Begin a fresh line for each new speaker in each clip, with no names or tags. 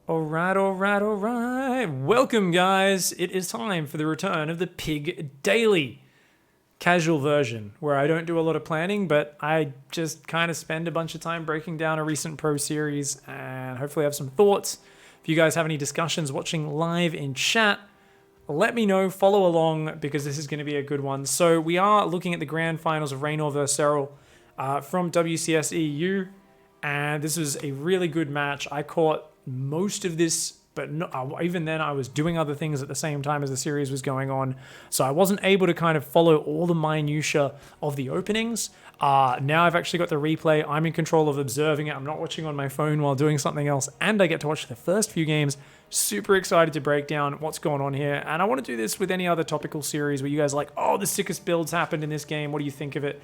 Alright. Welcome, guys. It is time for the return of the PiG Daily. Casual version, where I don't do a lot of planning, but I just kind of spend a bunch of time breaking down a recent pro series and hopefully have some thoughts. If you guys have any discussions watching live in chat, let me know, follow along, because this is going to be a good one. So we are looking at the grand finals of Reynor versus Serral from WCS EU, and this was a really good match. I caught most of this, but even then I was doing other things at the same time as the series was going on, so I wasn't able to kind of follow all the minutiae of the openings. Now I've actually got the replay. I'm in control of observing it. I'm not watching on my phone while doing something else, and I get to watch the first few games. Super excited to break down what's going on here, and I want to do this with any other topical series where you guys are like, oh, the sickest builds happened in this game. What do you think of it?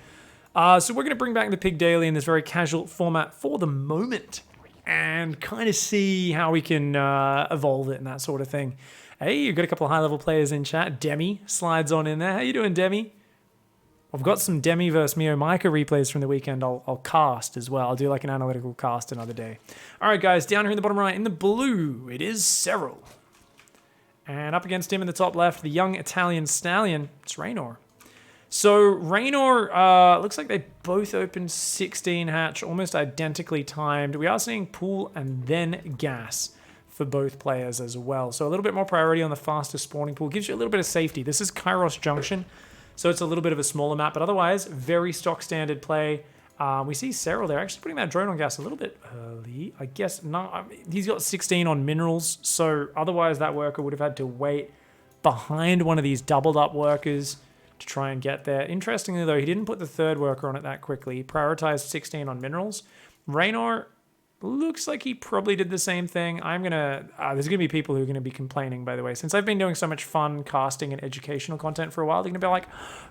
So we're going to bring back the PiG Daily in this very casual format for the moment, and kind of see how we can evolve it and that sort of thing. Hey, you've got a couple of high-level players in chat. Demi slides on in there. How you doing, Demi? I've got some Demi versus Mio Micah replays from the weekend I'll cast as well. I'll do like an analytical cast another day. All right, guys, down here in the bottom right, in the blue, it is Serral. And up against him in the top left, the young Italian stallion, it's Reynor. So Reynor, looks like they both opened 16 hatch, almost identically timed. We are seeing pool and then gas for both players as well. So a little bit more priority on the fastest spawning pool. Gives you a little bit of safety. This is Kairos Junction, so it's a little bit of a smaller map, but otherwise, very stock standard play. We see Serral there actually putting that drone on gas a little bit early. I guess not. He's got 16 on minerals, so otherwise that worker would have had to wait behind one of these doubled up workers to try and get there. Interestingly, though, he didn't put the third worker on it that quickly. He prioritized 16 on minerals. Reynor looks like he probably did the same thing. There's gonna be people who are gonna be complaining, by the way. Since I've been doing so much fun casting and educational content for a while, they're gonna be like,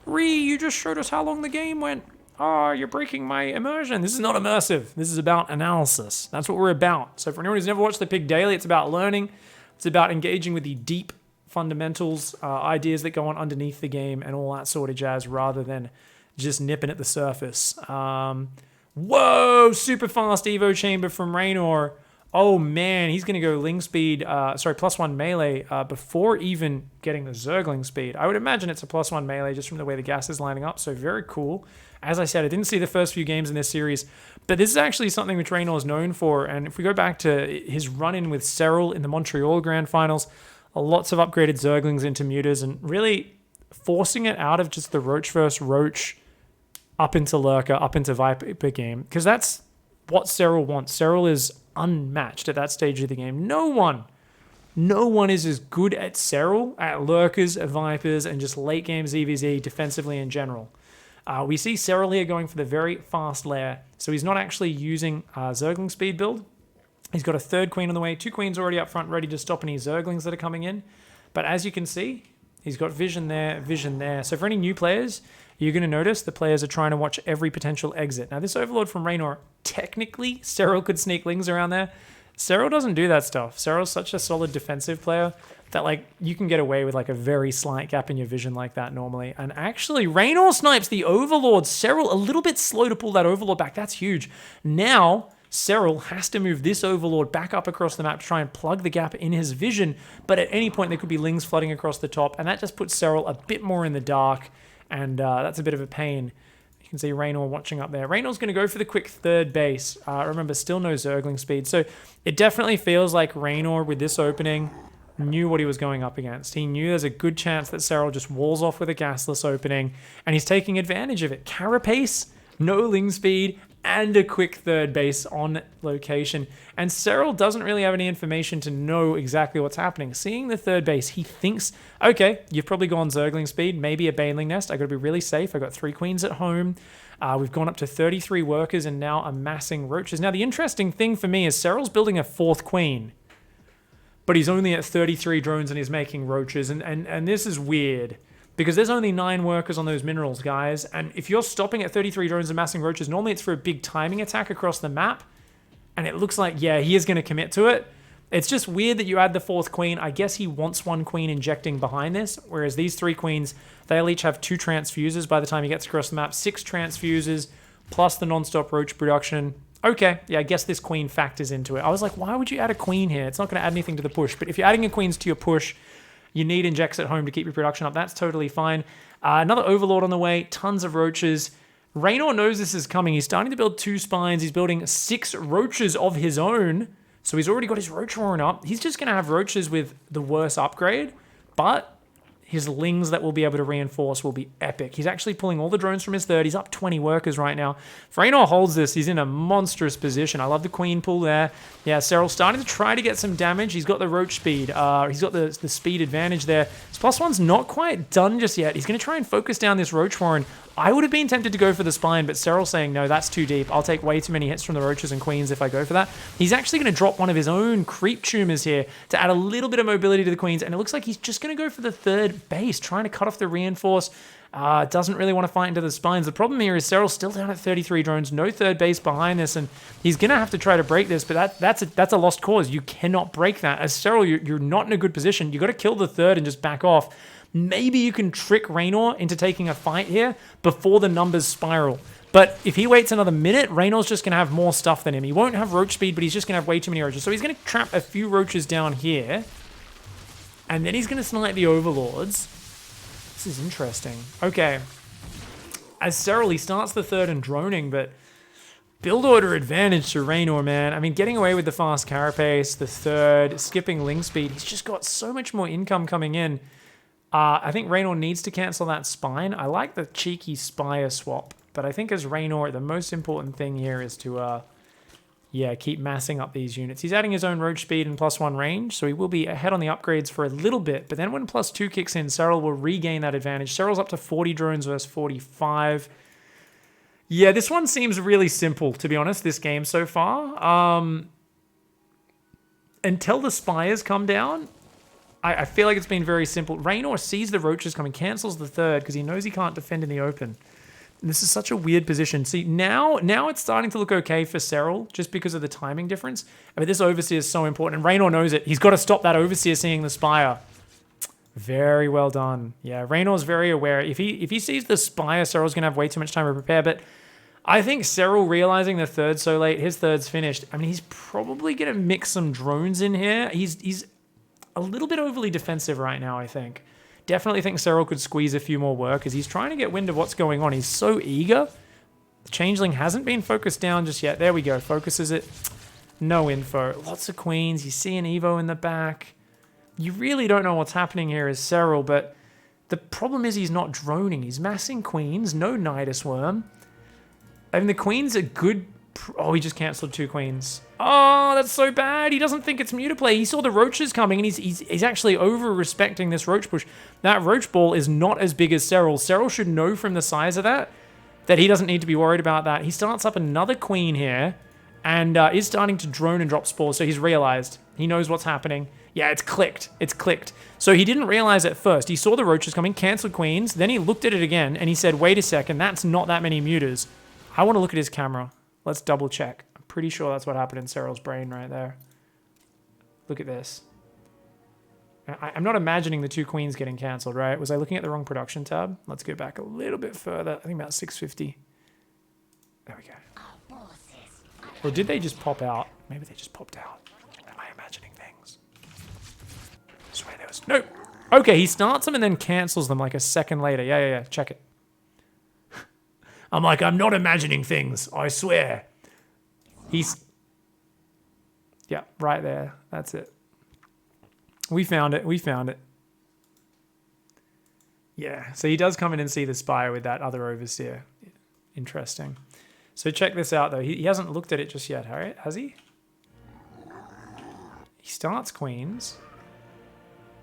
you just showed us how long the game went. Oh, you're breaking my immersion. This is not immersive. This is about analysis. That's what we're about. So for anyone who's never watched the PiG Daily, it's about learning. It's about engaging with the deep fundamentals, ideas that go on underneath the game and all that sort of jazz, rather than just nipping at the surface. Whoa, super fast Evo chamber from Reynor. Oh man, he's going to go Ling speed, +1 melee before even getting the Zergling speed. I would imagine it's a +1 melee just from the way the gas is lining up, so very cool. As I said, I didn't see the first few games in this series, but this is actually something which Reynor is known for, and if we go back to his run-in with Serral in the Montreal Grand Finals, lots of upgraded Zerglings into muters, and really forcing it out of just the Roach versus Roach up into Lurker, up into Viper game, because that's what Serral wants. Serral is unmatched at that stage of the game. No one is as good at Serral, at Lurkers, at Vipers, and just late game ZVZ defensively in general. We see Serral here going for the very fast lair, so he's not actually using Zergling speed build. He's got a third queen on the way, 2 queens already up front, ready to stop any Zerglings that are coming in. But as you can see, he's got vision there, vision there. So for any new players, you're going to notice the players are trying to watch every potential exit. Now this Overlord from Reynor, technically, Serral could sneak Lings around there. Serral doesn't do that stuff. Serral's such a solid defensive player that like you can get away with like a very slight gap in your vision like that normally. And actually, Reynor snipes the Overlord. Serral a little bit slow to pull that Overlord back. That's huge. Now Serral has to move this Overlord back up across the map to try and plug the gap in his vision, but at any point there could be Lings flooding across the top, and that just puts Serral a bit more in the dark, and that's a bit of a pain. You can see Reynor watching up there. Reynor's going to go for the quick third base. Remember, still no Zergling speed, so it definitely feels like Reynor, with this opening, knew what he was going up against. He knew there's a good chance that Serral just walls off with a gasless opening, and he's taking advantage of it. Carapace, no Ling speed, and a quick third base on location. And Serral doesn't really have any information to know exactly what's happening. Seeing the third base, he thinks, okay, you've probably gone Zergling speed, maybe a Baneling Nest. I got to be really safe. I got 3 queens at home. We've gone up to 33 workers and now amassing roaches. Now, the interesting thing for me is Serral's building a 4th queen, but he's only at 33 drones and he's making roaches. And this is weird, because there's only 9 workers on those minerals, guys. And if you're stopping at 33 drones and amassing roaches, normally it's for a big timing attack across the map. And it looks like, yeah, he is going to commit to it. It's just weird that you add the 4th queen. I guess he wants 1 queen injecting behind this, whereas these 3 queens, they'll each have 2 transfuses by the time he gets across the map. 6 transfuses, plus the non-stop roach production. Okay, yeah, I guess this queen factors into it. I was like, why would you add a queen here? It's not going to add anything to the push. But if you're adding a queens to your push, you need injects at home to keep your production up. That's totally fine. Another overlord on the way. Tons of roaches. Reynor knows this is coming. He's starting to build 2 spines. He's building 6 roaches of his own. So he's already got his roach warren up. He's just going to have roaches with the worst upgrade. But his lings that will be able to reinforce will be epic. He's actually pulling all the drones from his third. He's up 20 workers right now. If Reynor holds this, he's in a monstrous position. I love the queen pull there. Yeah, Serral starting to try to get some damage. He's got the roach speed. He's got the speed advantage there. His +1's not quite done just yet. He's going to try and focus down this roach warren. I would have been tempted to go for the spine, but Serral's saying, no, that's too deep. I'll take way too many hits from the roaches and queens if I go for that. He's actually going to drop one of his own creep tumors here to add a little bit of mobility to the queens, and it looks like he's just going to go for the third base, trying to cut off the reinforce. Doesn't really want to fight into the spines. The problem here is Serral's still down at 33 drones, no third base behind this, and he's going to have to try to break this, but that's a lost cause. You cannot break that. As Serral, you're not in a good position. You got to kill the third and just back off. Maybe you can trick Reynor into taking a fight here before the numbers spiral. But if he waits another minute, Reynor's just going to have more stuff than him. He won't have roach speed, but he's just going to have way too many roaches. So he's going to trap a few roaches down here. And then he's going to snipe the overlords. This is interesting. Okay. As Serral, he starts the third and droning, but build order advantage to Reynor, man. I mean, getting away with the fast carapace, the third, skipping ling speed. He's just got so much more income coming in. I think Reynor needs to cancel that spine. I like the cheeky spire swap, but I think as Reynor, the most important thing here is to, keep massing up these units. He's adding his own roach speed and +1 range, so he will be ahead on the upgrades for a little bit, but then when +2 kicks in, Serral will regain that advantage. Serral's up to 40 drones versus 45. Yeah, this one seems really simple, to be honest, this game so far. Until the spires come down, I feel like it's been very simple. Reynor sees the roaches coming, cancels the third because he knows he can't defend in the open. And this is such a weird position. See, now it's starting to look okay for Serral just because of the timing difference. I mean, this Overseer is so important, and Reynor knows it. He's got to stop that Overseer seeing the Spire. Very well done. Yeah, Reynor's very aware. If he sees the Spire, Serral's going to have way too much time to prepare, but I think Serral realizing the third so late, his third's finished. I mean, he's probably going to mix some drones in here. He's a little bit overly defensive right now, I think. Definitely think Serral could squeeze a few more workers. He's trying to get wind of what's going on. He's so eager. The Changeling hasn't been focused down just yet. There we go. Focuses it. No info. Lots of queens. You see an Evo in the back. You really don't know what's happening here as Serral, but the problem is he's not droning. He's massing queens. No Nidus Worm. I mean, the queens are good. Oh, he just cancelled 2 queens. Oh, that's so bad. He doesn't think it's mutaplay. He saw the roaches coming, and he's actually over-respecting this roach push. That roach ball is not as big as Serral. Serral should know from the size of that he doesn't need to be worried about that. He starts up another queen here, and is starting to drone and drop spores, so he's realized. He knows what's happening. Yeah, it's clicked. It's clicked. So he didn't realize at first. He saw the roaches coming, cancelled queens, then he looked at it again, and he said, wait a second, that's not that many mutas. I want to look at his camera. Let's double check. I'm pretty sure that's what happened in Serral's brain right there. Look at this. I'm not imagining the 2 queens getting cancelled, right? Was I looking at the wrong production tab? Let's go back a little bit further. I think about 650. There we go. Or did they just pop out? Maybe they just popped out. Am I imagining things? I swear there was... No! Okay, he starts them and then cancels them like a second later. Yeah. Check it. I'm like, I'm not imagining things, I swear. He's... Yeah, right there. That's it. We found it. Yeah, so he does come in and see the Spire with that other Overseer. Interesting. So check this out, though. He hasn't looked at it just yet, has he? He starts queens.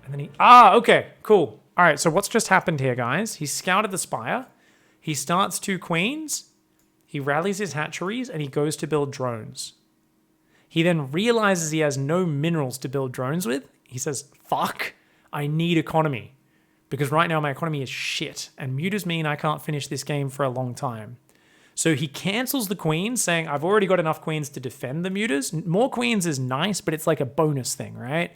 And then he... Ah, okay, cool. All right, so what's just happened here, guys? He scouted the Spire. He starts 2 queens, he rallies his hatcheries, and he goes to build drones. He then realizes he has no minerals to build drones with. He says, fuck, I need economy. Because right now my economy is shit, and mutas mean I can't finish this game for a long time. So he cancels the queens, saying, I've already got enough queens to defend the mutas. More queens is nice, but it's like a bonus thing, right?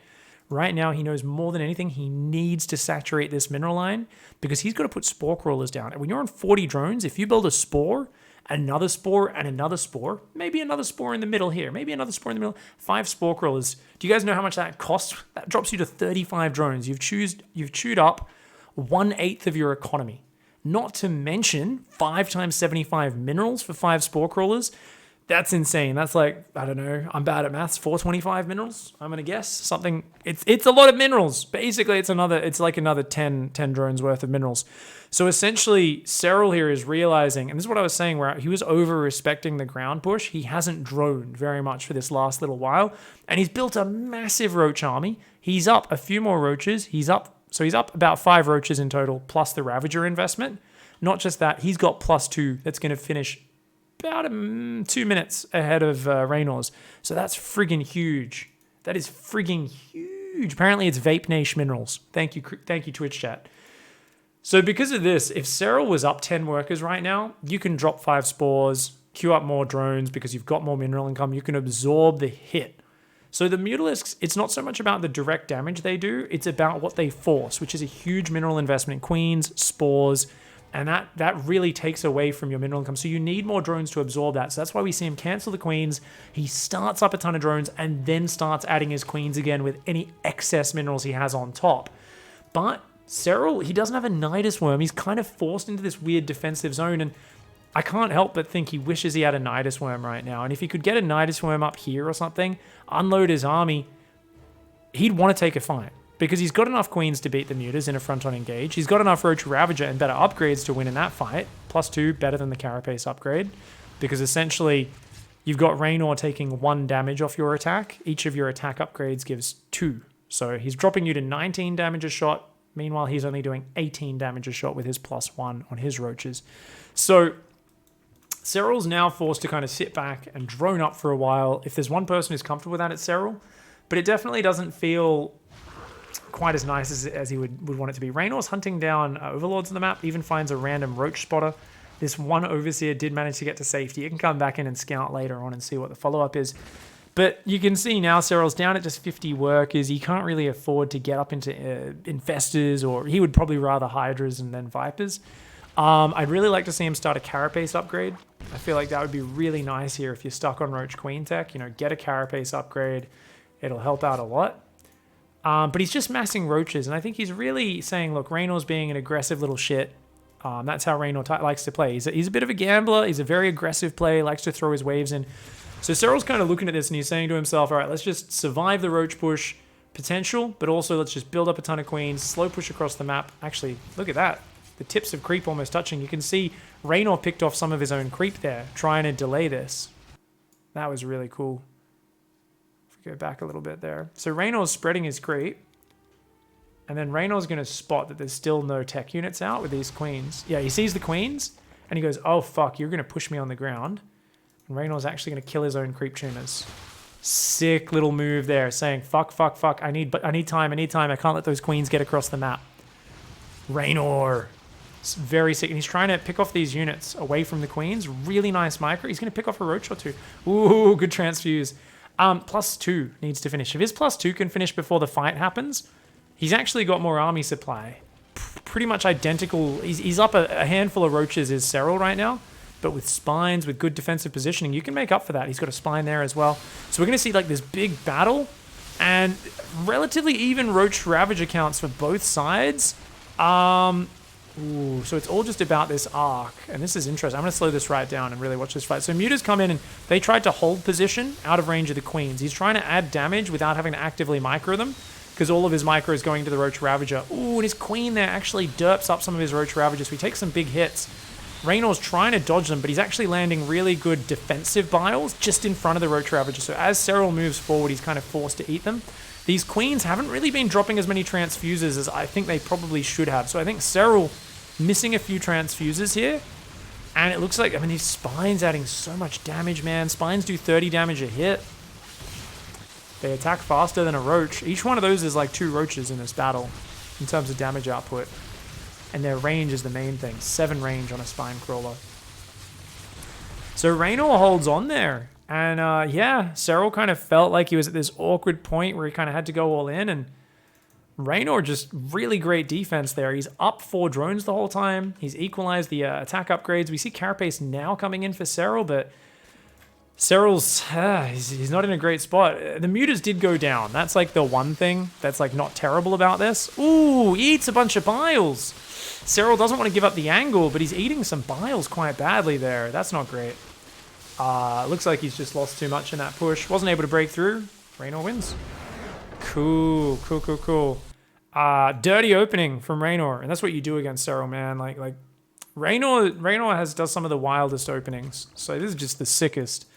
Right now, he knows more than anything he needs to saturate this mineral line because he's got to put spore crawlers down. And when you're on 40 drones, if you build a spore another spore, and another spore. Maybe another spore in the middle here. Maybe another spore in the middle. 5 spore crawlers. Do you guys know how much that costs? That drops you to 35 drones. You've chewed up 1/8 of your economy. Not to mention 5 times 75 minerals for 5 spore crawlers. That's insane. That's like, I don't know, I'm bad at maths, 425 minerals, I'm going to guess. Something, it's a lot of minerals. Basically, it's like another 10 drones worth of minerals. So essentially, Serral here is realizing, and this is what I was saying, where he was over-respecting the ground push. He hasn't droned very much for this last little while, and he's built a massive roach army. He's up a few more roaches. He's up about 5 roaches in total, plus the Ravager investment. Not just that, he's got +2 that's going to finish about 2 minutes ahead of Reynor's. So that's friggin' huge. That is friggin' huge. Apparently it's Vape Nation minerals. Thank you, Twitch chat. So because of this, if Serral was up 10 workers right now, you can drop 5 spores, queue up more drones because you've got more mineral income. You can absorb the hit. So the Mutalisks, it's not so much about the direct damage they do, it's about what they force, which is a huge mineral investment. Queens, spores, and that really takes away from your mineral income. So you need more drones to absorb that. So that's why we see him cancel the queens. He starts up a ton of drones and then starts adding his queens again with any excess minerals he has on top. But Serral, he doesn't have a Nidus Worm. He's kind of forced into this weird defensive zone, and I can't help but think he wishes he had a Nidus Worm right now. And if he could get a Nidus Worm up here or something, unload his army, he'd want to take a fight. Because he's got enough queens to beat the mutas in a front-on engage. He's got enough Roach Ravager and better upgrades to win in that fight. +2, better than the Carapace upgrade. Because essentially, you've got Reynor taking 1 damage off your attack. Each of your attack upgrades gives 2. So he's dropping you to 19 damage a shot. Meanwhile, he's only doing 18 damage a shot with his +1 on his roaches. So Serral's now forced to kind of sit back and drone up for a while. If there's one person who's comfortable with that, it's Serral. But it definitely doesn't feel quite as nice as he would want it to be. Reynor's hunting down overlords on the map, even finds a random roach spotter. This one overseer did manage to get to safety. You can come back in and scout later on and see what the follow-up is. But you can see now Serral's down at just 50 workers. He can't really afford to get up into infestors, or he would probably rather hydras and then vipers. I'd really like to see him start a carapace upgrade. I feel like that would be really nice here if you're stuck on roach queen tech. You know, get a carapace upgrade. It'll help out a lot. But he's just massing roaches, and I think he's really saying, look, Reynor's being an aggressive little shit. That's how Reynor likes to play. He's a bit of a gambler. He's a very aggressive player, likes to throw his waves in. So Serral's kind of looking at this, and he's saying to himself, all right, let's just survive the roach push potential, but also let's just build up a ton of queens, slow push across the map. Actually, look at that. The tips of creep almost touching. You can see Reynor picked off some of his own creep there, trying to delay this. That was really cool. Go back a little bit there. So Reynor's spreading his creep. And then Reynor's going to spot that there's still no tech units out with these queens. Yeah, he sees the queens and he goes, oh, fuck, you're going to push me on the ground. And Reynor's actually going to kill his own creep tuners. Sick little move there, saying, fuck, fuck, fuck, I need time, I can't let those queens get across the map. Reynor. It's very sick. And he's trying to pick off these units away from the queens. Really nice micro. He's going to pick off a roach or 2. Ooh, good transfuse. +2 needs to finish. If his +2 can finish before the fight happens, he's actually got more army supply. Pretty much identical. He's up a handful of roaches is Serral right now, but with spines, with good defensive positioning, you can make up for that. He's got a spine there as well. So we're going to see like this big battle and relatively even roach ravager counts for both sides. Ooh, so it's all just about this arc, and this is interesting. I'm going to slow this right down and really watch this fight. So mutas come in, and they tried to hold position out of range of the queens. He's trying to add damage without having to actively micro them, because all of his micro is going to the Roach Ravager. Ooh, and his queen there actually derps up some of his Roach Ravagers. So he takes some big hits. Reynor's trying to dodge them, but he's actually landing really good defensive biles just in front of the Roach Ravager. So as Serral moves forward, he's kind of forced to eat them. These queens haven't really been dropping as many transfuses as I think they probably should have. So I think Serral missing a few transfuses here, and it looks like, I mean, these spines adding so much damage, man. Spines do 30 damage a hit. They attack faster than a roach. Each one of those is like 2 roaches in this battle in terms of damage output, and their range is the main thing. 7 range on a spine crawler. So Reynor holds on there, and yeah, Serral kind of felt like he was at this awkward point where he kind of had to go all in, and Reynor just really great defense there. He's up 4 drones the whole time. He's equalized the attack upgrades. We see Carapace now coming in for Serral, but Serral's, he's not in a great spot. The mutas did go down. That's like the one thing that's like not terrible about this. Ooh, he eats a bunch of biles. Serral doesn't want to give up the angle, but he's eating some biles quite badly there. That's not great. Looks like he's just lost too much in that push. Wasn't able to break through. Reynor wins. Cool. Dirty opening from Reynor, and that's what you do against Serral, man. Like Reynor does some of the wildest openings. So this is just the sickest.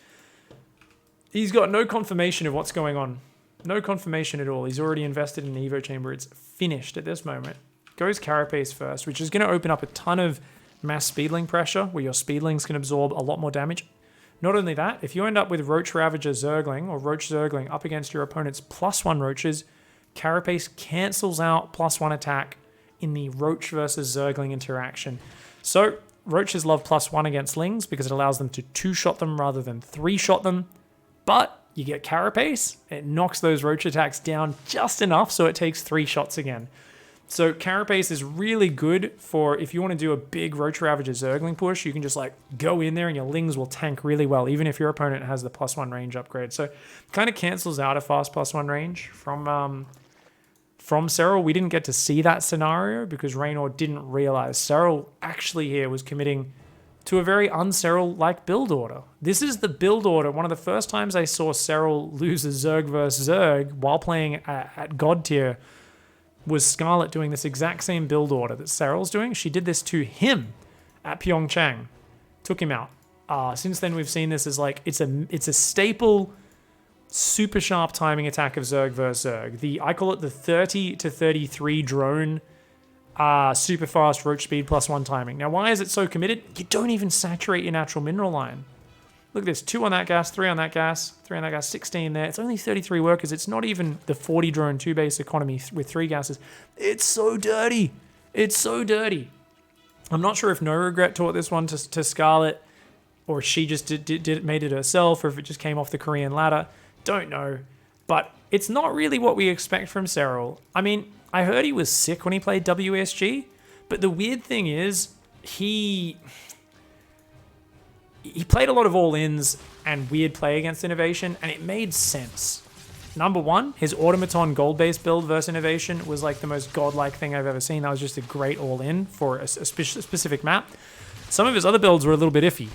He's got no confirmation of what's going on. No confirmation at all. He's already invested in the Evo chamber. It's finished at this moment. Goes Carapace first, which is going to open up a ton of mass speedling pressure, where your speedlings can absorb a lot more damage. Not only that, if you end up with Roach Ravager Zergling or Roach Zergling up against your opponent's +1 Roaches, Carapace cancels out +1 attack in the Roach versus Zergling interaction. So, Roaches love +1 against Lings because it allows them to 2-shot them rather than 3-shot them. But you get Carapace, it knocks those Roach attacks down just enough so it takes 3 shots again. So Carapace is really good for if you want to do a big Roach Ravager Zergling push, you can just like go in there and your Lings will tank really well, even if your opponent has the +1 range upgrade. So kind of cancels out a fast +1 range from Serral. We didn't get to see that scenario because Reynor didn't realize Serral actually here was committing to a very un-Serral-like build order. This is the build order. One of the first times I saw Serral lose a Zerg versus Zerg while playing at God tier was Scarlet doing this exact same build order that Serral's doing. She did this to him at Pyeongchang. Took him out. Since then, we've seen this as like, it's a staple, super sharp timing attack of Zerg versus Zerg. I call it the 30 to 33 drone super fast Roach speed +1 timing. Now, why is it so committed? You don't even saturate your natural mineral line. Look at this, 2 on that gas, 3 on that gas, 3 on that gas, 16 there. It's only 33 workers. It's not even the 40 drone 2 base economy with 3 gases. It's so dirty. It's so dirty. I'm not sure if No Regret taught this one to Scarlet, or she just made it herself, or if it just came off the Korean ladder. Don't know. But it's not really what we expect from Serral. I mean, I heard he was sick when he played WSG, but the weird thing is he played a lot of all-ins and weird play against Innovation, and it made sense. Number one, his Automaton gold-based build versus Innovation was like the most godlike thing I've ever seen. That was just a great all-in for a specific map. Some of his other builds were a little bit iffy,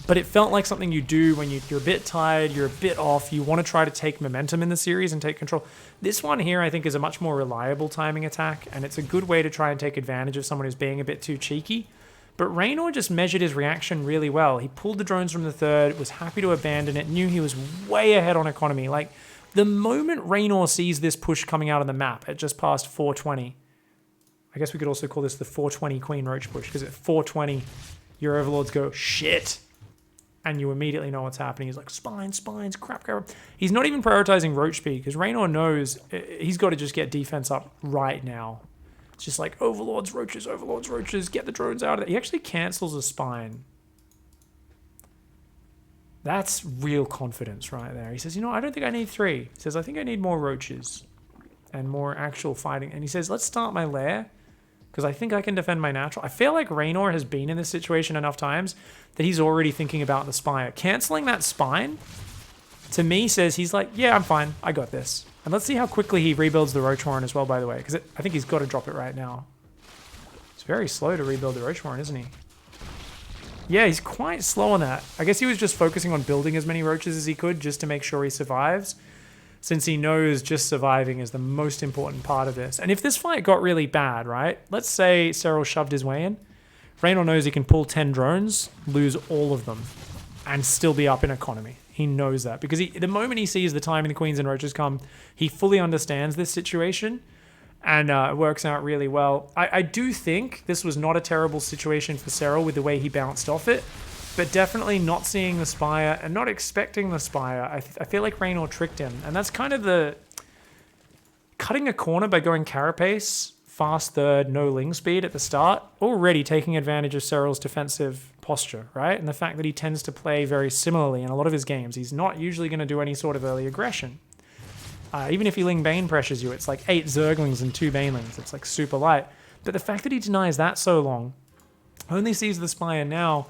but it felt like something you do when you're a bit tired, you're a bit off, you want to try to take momentum in the series and take control. This one here, I think, is a much more reliable timing attack, and it's a good way to try and take advantage of someone who's being a bit too cheeky. But Reynor just measured his reaction really well. He pulled the drones from the third, was happy to abandon it, knew he was way ahead on economy. Like, the moment Reynor sees this push coming out on the map at just past 420, I guess we could also call this the 420 Queen Roach push, because at 420, your overlords go, shit, and you immediately know what's happening. He's like, spines, crap. He's not even prioritizing Roach speed, because Reynor knows he's got to just get defense up right now. It's just like, overlords, roaches, get the drones out of there. He actually cancels a spine. That's real confidence right there. He says, you know, I don't think I need 3. He says, I think I need more roaches and more actual fighting. And he says, let's start my lair, because I think I can defend my natural. I feel like Reynor has been in this situation enough times that he's already thinking about the spire. Canceling that spine, to me, says he's like, yeah, I'm fine. I got this. And let's see how quickly he rebuilds the Roach Warren as well, by the way, because I think he's got to drop it right now. It's very slow to rebuild the Roach Warren, isn't he? Yeah, he's quite slow on that. I guess he was just focusing on building as many roaches as he could just to make sure he survives, since he knows just surviving is the most important part of this. And if this fight got really bad, right? Let's say Serral shoved his way in. Reynor knows he can pull 10 drones, lose all of them, and still be up in economy. He knows that because the moment he sees the time and the Queens and Roaches come, he fully understands this situation, and it works out really well. I do think this was not a terrible situation for Serral with the way he bounced off it, but definitely not seeing the Spire and not expecting the Spire. I feel like Reynor tricked him, and that's kind of the cutting a corner by going Carapace, fast third, no Ling speed at the start, already taking advantage of Serral's defensive posture, right? And the fact that he tends to play very similarly in a lot of his games. He's not usually going to do any sort of early aggression. Even if he Ling Bane pressures you, it's like 8 Zerglings and 2 Banelings. It's like super light. But the fact that he denies that so long, only sees the Spire now,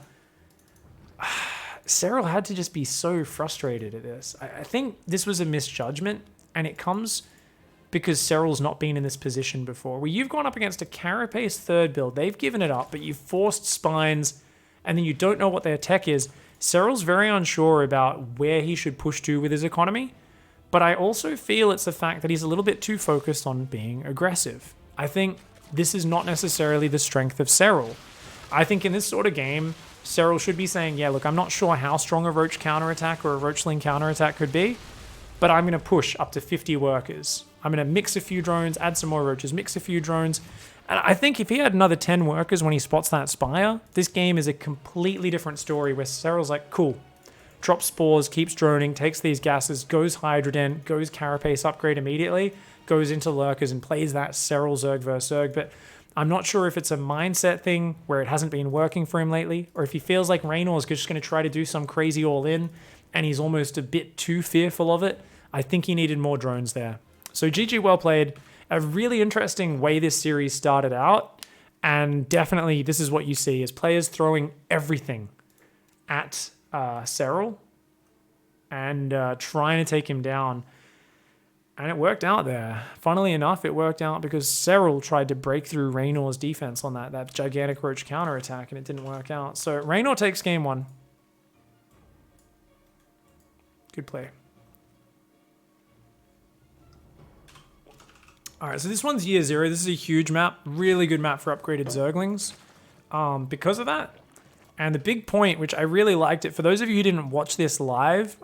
Serral had to just be so frustrated at this. I think this was a misjudgment, and it comes because Serral's not been in this position before, where you've gone up against a Carapace third build, they've given it up, but you've forced Spines, and then you don't know what their tech is. Serral's very unsure about where he should push to with his economy, but I also feel it's the fact that he's a little bit too focused on being aggressive. I think this is not necessarily the strength of Serral. I think in this sort of game, Serral should be saying, yeah, look, I'm not sure how strong a Roach counterattack or a Roachling counterattack could be, but I'm going to push up to 50 workers. I'm going to mix a few drones, add some more Roaches, mix a few drones. And I think if he had another 10 workers when he spots that Spire, this game is a completely different story where Serral's like, cool, drops spores, keeps droning, takes these gases, goes Hydrodent, goes Carapace upgrade immediately, goes into Lurkers and plays that Serral Zerg versus Zerg. But I'm not sure if it's a mindset thing where it hasn't been working for him lately, or if he feels like Reynor is just going to try to do some crazy all-in and he's almost a bit too fearful of it. I think he needed more drones there. So GG, well played. A really interesting way this series started out, and definitely this is what you see is players throwing everything at Serral and trying to take him down. And it worked out there. Funnily enough, it worked out because Serral tried to break through Reynor's defense on that gigantic Roach counterattack, and it didn't work out. So Reynor takes game 1. Good play. All right, so this one's Year 0. This is a huge map. Really good map for upgraded Zerglings because of that. And the big point, which I really liked it, for those of you who didn't watch this live,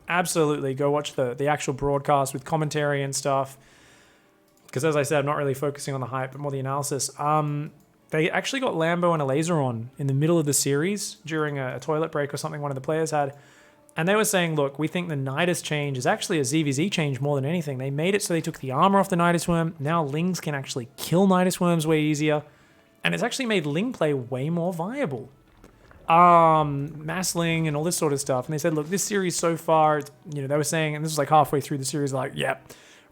absolutely go watch the actual broadcast with commentary and stuff. Because as I said, I'm not really focusing on the hype, but more the analysis. They actually got Lambo and a laser on in the middle of the series during a toilet break or something one of the players had. And they were saying, look, we think the Nidus change is actually a ZVZ change more than anything. They made it so they took the armor off the Nidus Worm. Now Lings can actually kill Nidus Worms way easier. And it's actually made Ling play way more viable. Mass Ling and all this sort of stuff. And they said, look, this series so far, they were saying, and this was like halfway through the series, like, yeah,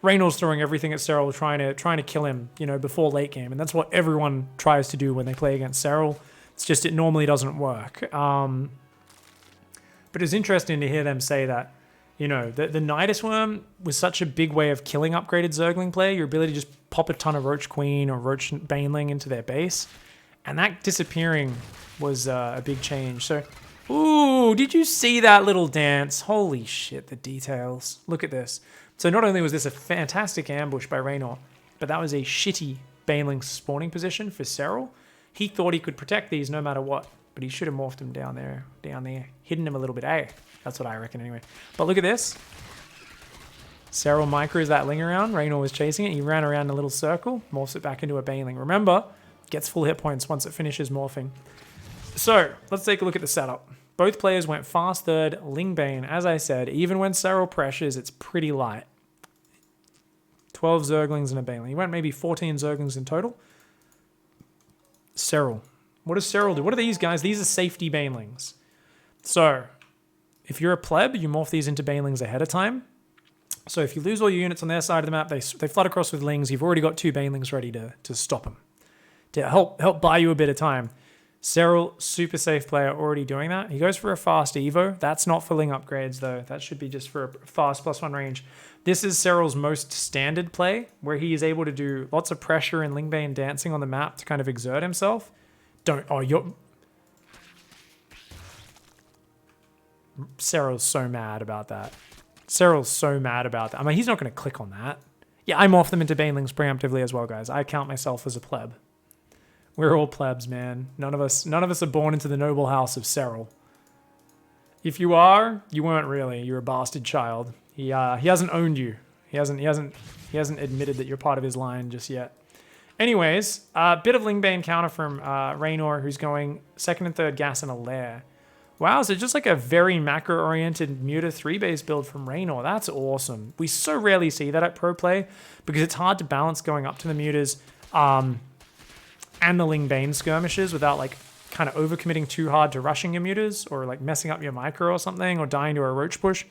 Reynor's throwing everything at Serral, trying to kill him, before late game. And that's what everyone tries to do when they play against Serral. It's just it normally doesn't work. But it's interesting to hear them say that, the Nidus Worm was such a big way of killing upgraded Zergling play, your ability to just pop a ton of Roach Queen or Roach Baneling into their base. And that disappearing was a big change. So, ooh, did you see that little dance? Holy shit, the details. Look at this. So not only was this a fantastic ambush by Reynor, but that was a shitty Baneling spawning position for Serral. He thought he could protect these no matter what. But he should have morphed him down there, hidden him a little bit. That's what I reckon anyway. But look at this. Serral micros that Ling around. Reynor was chasing it. He ran around in a little circle, morphs it back into a Baneling. Remember, gets full hit points once it finishes morphing. So, let's take a look at the setup. Both players went fast third, Ling Bane. As I said, even when Serral pressures, it's pretty light. 12 Zerglings and a Baneling. He went maybe 14 Zerglings in total. Serral. What does Serral do? What are these guys? These are safety Banelings. So, if you're a pleb, you morph these into Banelings ahead of time. So if you lose all your units on their side of the map, they flood across with Lings. You've already got 2 Banelings ready to stop them. To help buy you a bit of time. Serral, super safe player, already doing that. He goes for a fast Evo. That's not for Ling upgrades, though. That should be just for a fast +1 range. This is Serral's most standard play, where he is able to do lots of pressure and Ling Bane dancing on the map to kind of exert himself. Serral's so mad about that. I mean, he's not going to click on that. Yeah, I morph them into Banelings preemptively as well, guys. I count myself as a pleb. We're all plebs, man. None of us are born into the noble house of Serral. If you are, you weren't really. You're a bastard child. He hasn't owned you. He hasn't admitted that you're part of his line just yet. Anyways, a bit of Ling Bane counter from Reynor, who's going 2nd and 3rd gas in a lair. Wow, so just like a very macro-oriented Muta 3-base build from Reynor. That's awesome. We so rarely see that at pro play because it's hard to balance going up to the Mutas and the Ling Bane skirmishes without like kind of overcommitting too hard to rushing your Mutas or like messing up your micro or something or dying to a Roach push.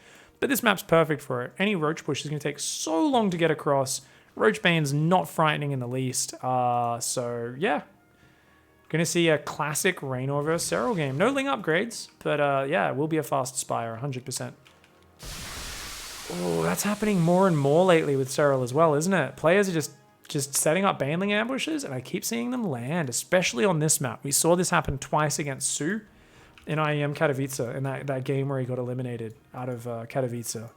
but this map's perfect for it. Any roach bush is going to take so long to get across. Roach Bane's not frightening in the least. So, yeah. Going to see a classic Reynor versus Serral game. No Ling upgrades, but yeah, it will be a fast Spire, 100%. Oh, that's happening more and more lately with Serral as well, isn't it? Players are just setting up Baneling ambushes, and I keep seeing them land, especially on this map. We saw this happen twice against Su in IEM Katowice, in that game where he got eliminated out of Katowice.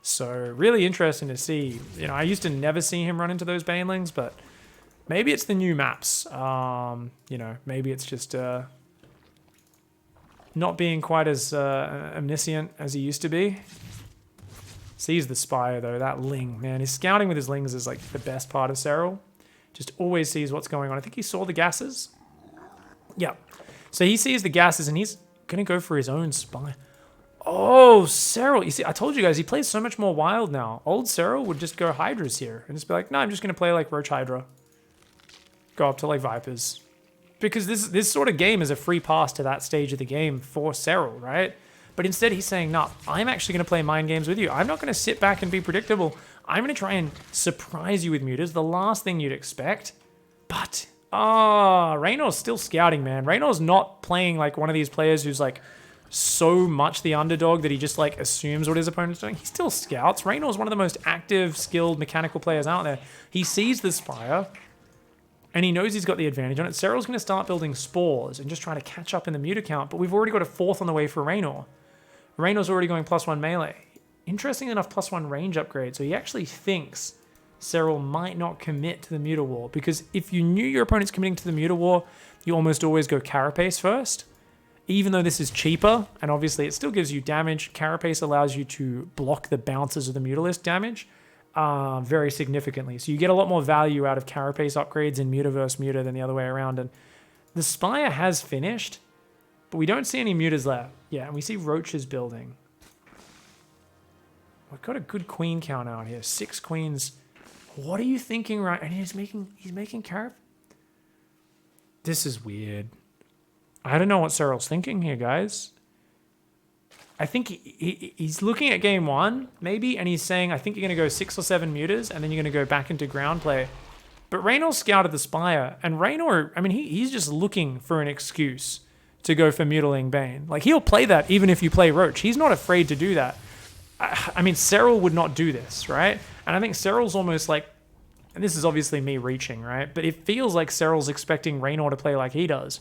So really interesting to see. You know, I used to never see him run into those Banelings, but maybe it's the new maps. You know, maybe it's just not being quite as omniscient as he used to be. Sees the Spire, though. That Ling, man. His scouting with his Lings is, like, the best part of Serral. Just always sees what's going on. I think he saw the gases. Yeah. So he sees the gases, and he's going to go for his own Spire. Oh, Serral. You see, I told you guys, he plays so much more wild now. Old Serral would just go Hydras here and just be like, no, I'm just going to play, like, Roach Hydra. Go up to, like, Vipers. Because this sort of game is a free pass to that stage of the game for Serral, right? But instead, he's saying, no, I'm actually going to play mind games with you. I'm not going to sit back and be predictable. I'm going to try and surprise you with mutas, the last thing you'd expect. But, Reynor's still scouting, man. Reynor's not playing like one of these players who's like so much the underdog that he just like assumes what his opponent's doing. He still scouts. Reynor's one of the most active, skilled, mechanical players out there. He sees the Spire, and he knows he's got the advantage on it. Serral's going to start building spores and just trying to catch up in the muta count, but we've already got a 4th on the way for Reynor. Reynor's already going +1 melee. Interesting enough, +1 range upgrade. So he actually thinks Serral might not commit to the muta war, because if you knew your opponent's committing to the muta war, you almost always go Carapace first. Even though this is cheaper, and obviously it still gives you damage, Carapace allows you to block the bounces of the Mutalist damage very significantly. So you get a lot more value out of Carapace upgrades in muta versus muta than the other way around. And the Spire has finished, but we don't see any mutas left. Yeah, and we see roaches building. We've got a good queen count out here. 6 queens. What are you thinking, right? And he's making carrot. This is weird. I don't know what Serral's thinking here, guys. I think he's looking at game 1, maybe, and he's saying, I think you're going to go 6 or 7 mutas, and then you're going to go back into ground play. But Reynor scouted the Spire, and Reynor, I mean, he's just looking for an excuse to go for Mutiling Bane. Like, he'll play that even if you play Roach. He's not afraid to do that. I mean, Serral would not do this, right? And I think Serral's almost like, and this is obviously me reaching, right? But it feels like Serral's expecting Reynor to play like he does.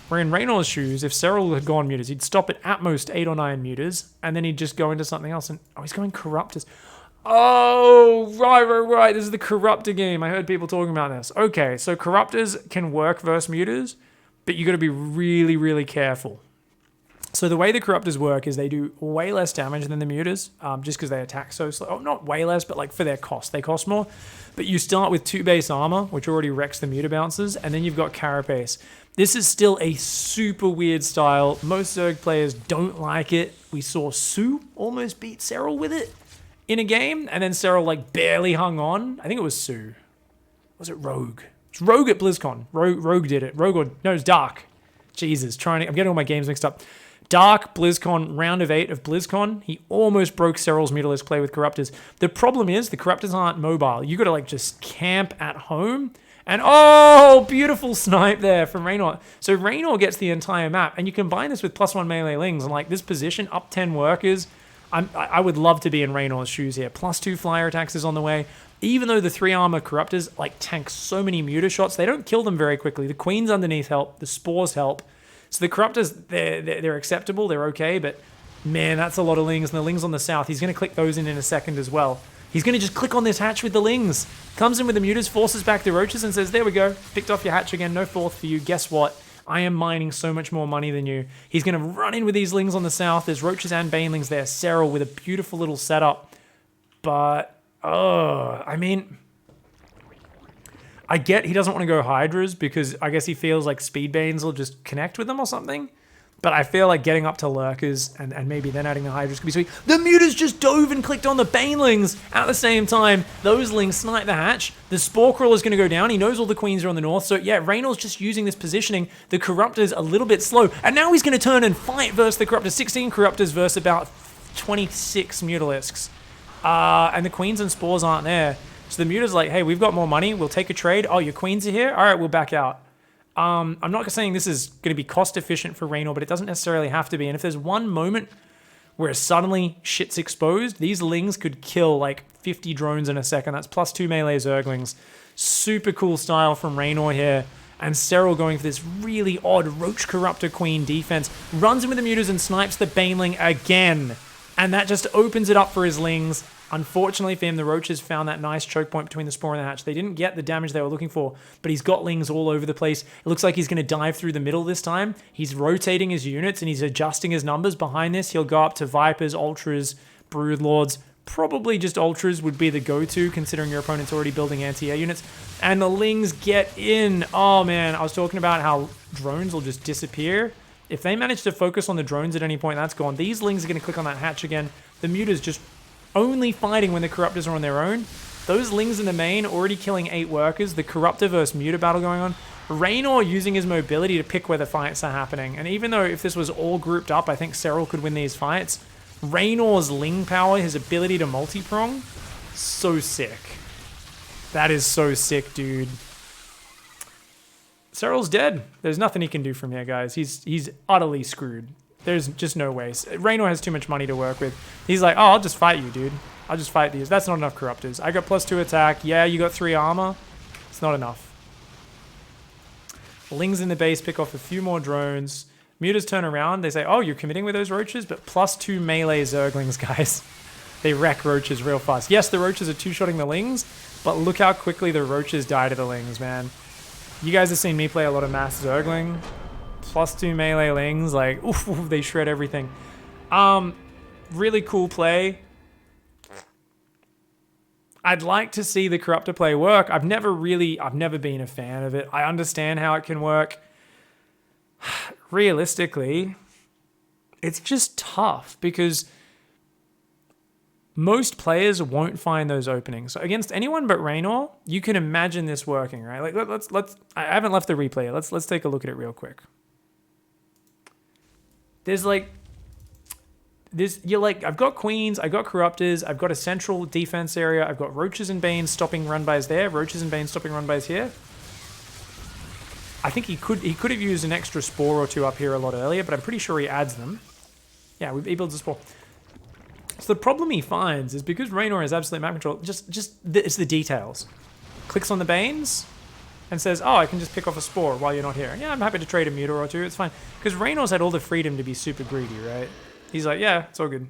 Where in Reynor's shoes, if Serral had gone mutas, he'd stop at most 8 or 9 mutas, and then he'd just go into something else. And he's going Corruptors. Oh, right. This is the Corruptor game. I heard people talking about this. Okay, so Corruptors can work versus mutas, but you got to be really, really careful. So the way the Corruptors work is they do way less damage than the mutas, just because they attack so slow. Oh, not way less, but like for their cost. They cost more. But you start with 2 base armor, which already wrecks the muta bounces, and then you've got Carapace. This is still a super weird style. Most Zerg players don't like it. We saw Su almost beat Serral with it in a game, and then Serral like barely hung on. I think it was Su. Was it Rogue? It's Rogue at BlizzCon. Rogue did it. Rogue, or no, it's Dark. Jesus, I'm getting all my games mixed up. Dark, BlizzCon, round of 8 of BlizzCon. He almost broke Serral's Mutalist play with Corruptors. The problem is the Corruptors aren't mobile. You got to like just camp at home. And oh, beautiful snipe there from Reynor. So Reynor gets the entire map, and you combine this with +1 melee lings, and like this position, up 10 workers. I would love to be in Reynor's shoes here. +2 flyer attacks is on the way. Even though the 3 armor Corruptors like tank so many muta shots, they don't kill them very quickly. The queens underneath help, the spores help. So the Corruptors, they're acceptable, they're okay, but man, that's a lot of lings, and the lings on the south, he's going to click those in a second as well. He's going to just click on this hatch with the lings. Comes in with the mutas, forces back the roaches, and says, there we go, picked off your hatch again, no 4th for you. Guess what? I am mining so much more money than you. He's going to run in with these lings on the south. There's roaches and banelings there. Serral with a beautiful little setup. But, I mean, I get he doesn't want to go Hydras because I guess he feels like Speed Banes will just connect with them or something. But I feel like getting up to Lurkers and maybe then adding the Hydras could be sweet. The mutas just dove and clicked on the Banelings at the same time. Those lings snipe the hatch. The Spore Crawler is going to go down. He knows all the queens are on the north. So yeah, Reynor's just using this positioning. The Corruptor's a little bit slow. And now he's going to turn and fight versus the Corruptor. 16 Corruptors versus about 26 Mutalisks. And the queens and spores aren't there. So the Muta's like, hey, we've got more money. We'll take a trade. Oh, your queens are here? All right, we'll back out. I'm not saying this is going to be cost efficient for Reynor, but it doesn't necessarily have to be. And if there's one moment where suddenly shit's exposed, these Lings could kill like 50 drones in a second. That's +2 melee Zerglings. Super cool style from Reynor here. And Serral going for this really odd Roach Corruptor Queen defense. Runs in with the Mutas and snipes the Baneling again. And that just opens it up for his Lings. Unfortunately for him, the Roaches found that nice choke point between the Spore and the Hatch. They didn't get the damage they were looking for, but he's got Lings all over the place. It looks like he's going to dive through the middle this time. He's rotating his units and he's adjusting his numbers. Behind this, he'll go up to Vipers, Ultras, Broodlords. Probably just Ultras would be the go-to, considering your opponent's already building anti-air units. And the Lings get in. Oh man, I was talking about how drones will just disappear. If they manage to focus on the drones at any point, that's gone. These Lings are going to click on that Hatch again. The Muta's just only fighting when the Corruptors are on their own. Those Lings in the main already killing 8 workers. The Corruptor versus Muta battle going on. Reynor using his mobility to pick where the fights are happening. And even though if this was all grouped up, I think Serral could win these fights. Reynor's Ling power, his ability to multi-prong, so sick. That is so sick, dude. Serral's dead. There's nothing he can do from here, guys. He's utterly screwed. There's just no way. Reynor has too much money to work with. He's like, oh, I'll just fight you, dude. I'll just fight these. That's not enough Corruptors. I got +2 attack. Yeah, you got 3 armor. It's not enough. Lings in the base pick off a few more drones. Mutas turn around. They say, oh, you're committing with those Roaches, but +2 melee Zerglings, guys. They wreck Roaches real fast. Yes, the Roaches are two-shotting the Lings, but look how quickly the Roaches die to the Lings, man. You guys have seen me play a lot of mass Zergling. +2 melee Lings, like, oof, they shred everything. Really cool play. I'd like to see the Corruptor play work. I've never been a fan of it. I understand how it can work. Realistically, it's just tough because most players won't find those openings. So against anyone but Reynor, you can imagine this working, right? Like let's I haven't left the replay. Let's take a look at it real quick. I've got Queens, I've got Corruptors, I've got a central defense area, I've got Roaches and Banes stopping run-bys there, Roaches and Banes stopping run-bys here. I think he could have used an extra Spore or 2 up here a lot earlier, but I'm pretty sure he adds them. Yeah, he builds a Spore. So the problem he finds is because Reynor has absolute map control, it's the details. Clicks on the Banes and says, oh, I can just pick off a Spore while you're not here. Yeah, I'm happy to trade a Muta or 2, it's fine. Because Reynor's had all the freedom to be super greedy, right? He's like, yeah, it's all good.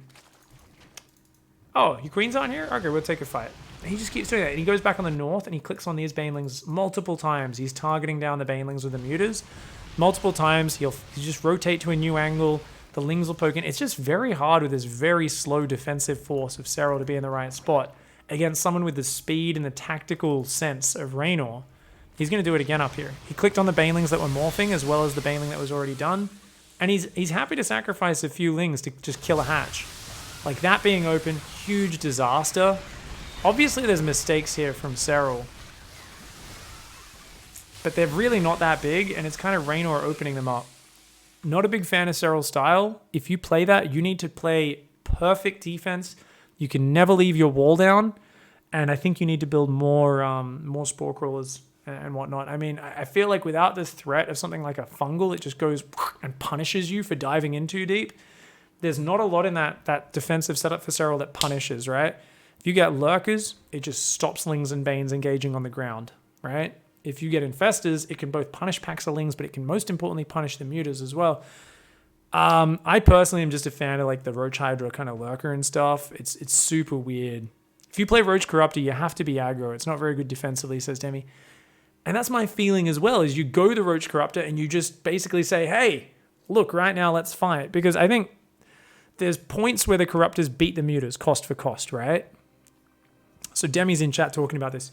Oh, your queens aren't here? Okay, we'll take a fight. And he just keeps doing that. And he goes back on the north and he clicks on these Banelings multiple times. He's targeting down the Banelings with the Mutas. Multiple times, he'll just rotate to a new angle. The Lings will poke in. It's just very hard with this very slow defensive force of Serral to be in the right spot against someone with the speed and the tactical sense of Reynor. He's going to do it again up here. He clicked on the Banelings that were morphing as well as the Baneling that was already done. And he's happy to sacrifice a few Lings to just kill a Hatch. Like that being open, huge disaster. Obviously there's mistakes here from Serral. But they're really not that big, and it's kind of Reynor opening them up. Not a big fan of Serral's style. If you play that, you need to play perfect defense. You can never leave your wall down. And I think you need to build more Spore Crawlers and whatnot. I mean, I feel like without this threat of something like a fungal, it just goes and punishes you for diving in too deep. There's not a lot in that defensive setup for Serral that punishes, right? If you get Lurkers, it just stops Lings and Banes engaging on the ground, right? If you get Infestors, it can both punish packs of Lings, but it can most importantly punish the Mutas as well. I personally am just a fan of like the Roach Hydra kind of Lurker and stuff. It's super weird. If you play Roach Corruptor, you have to be aggro. It's not very good defensively, says Demi. And that's my feeling as well, is you go the Roach Corruptor and you just basically say, hey, look, right now, let's fight. Because I think there's points where the Corruptors beat the Mutas cost for cost, right? So Demi's in chat talking about this.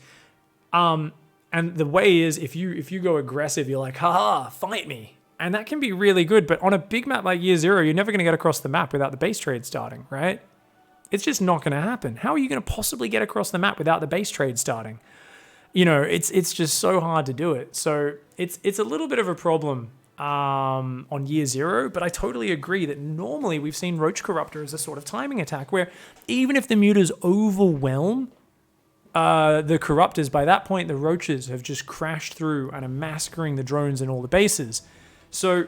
And the way is, if you go aggressive, you're like, haha, fight me. And that can be really good, but on a big map like Year Zero, you're never going to get across the map without the base trade starting, right? It's just not going to happen. How are you going to possibly get across the map without the base trade starting? You know, it's just so hard to do it. So it's a little bit of a problem on year 0, but I totally agree that normally we've seen Roach Corruptor as a sort of timing attack where even if the mutas overwhelm the Corruptors, by that point the Roaches have just crashed through and are massacring the drones in all the bases. So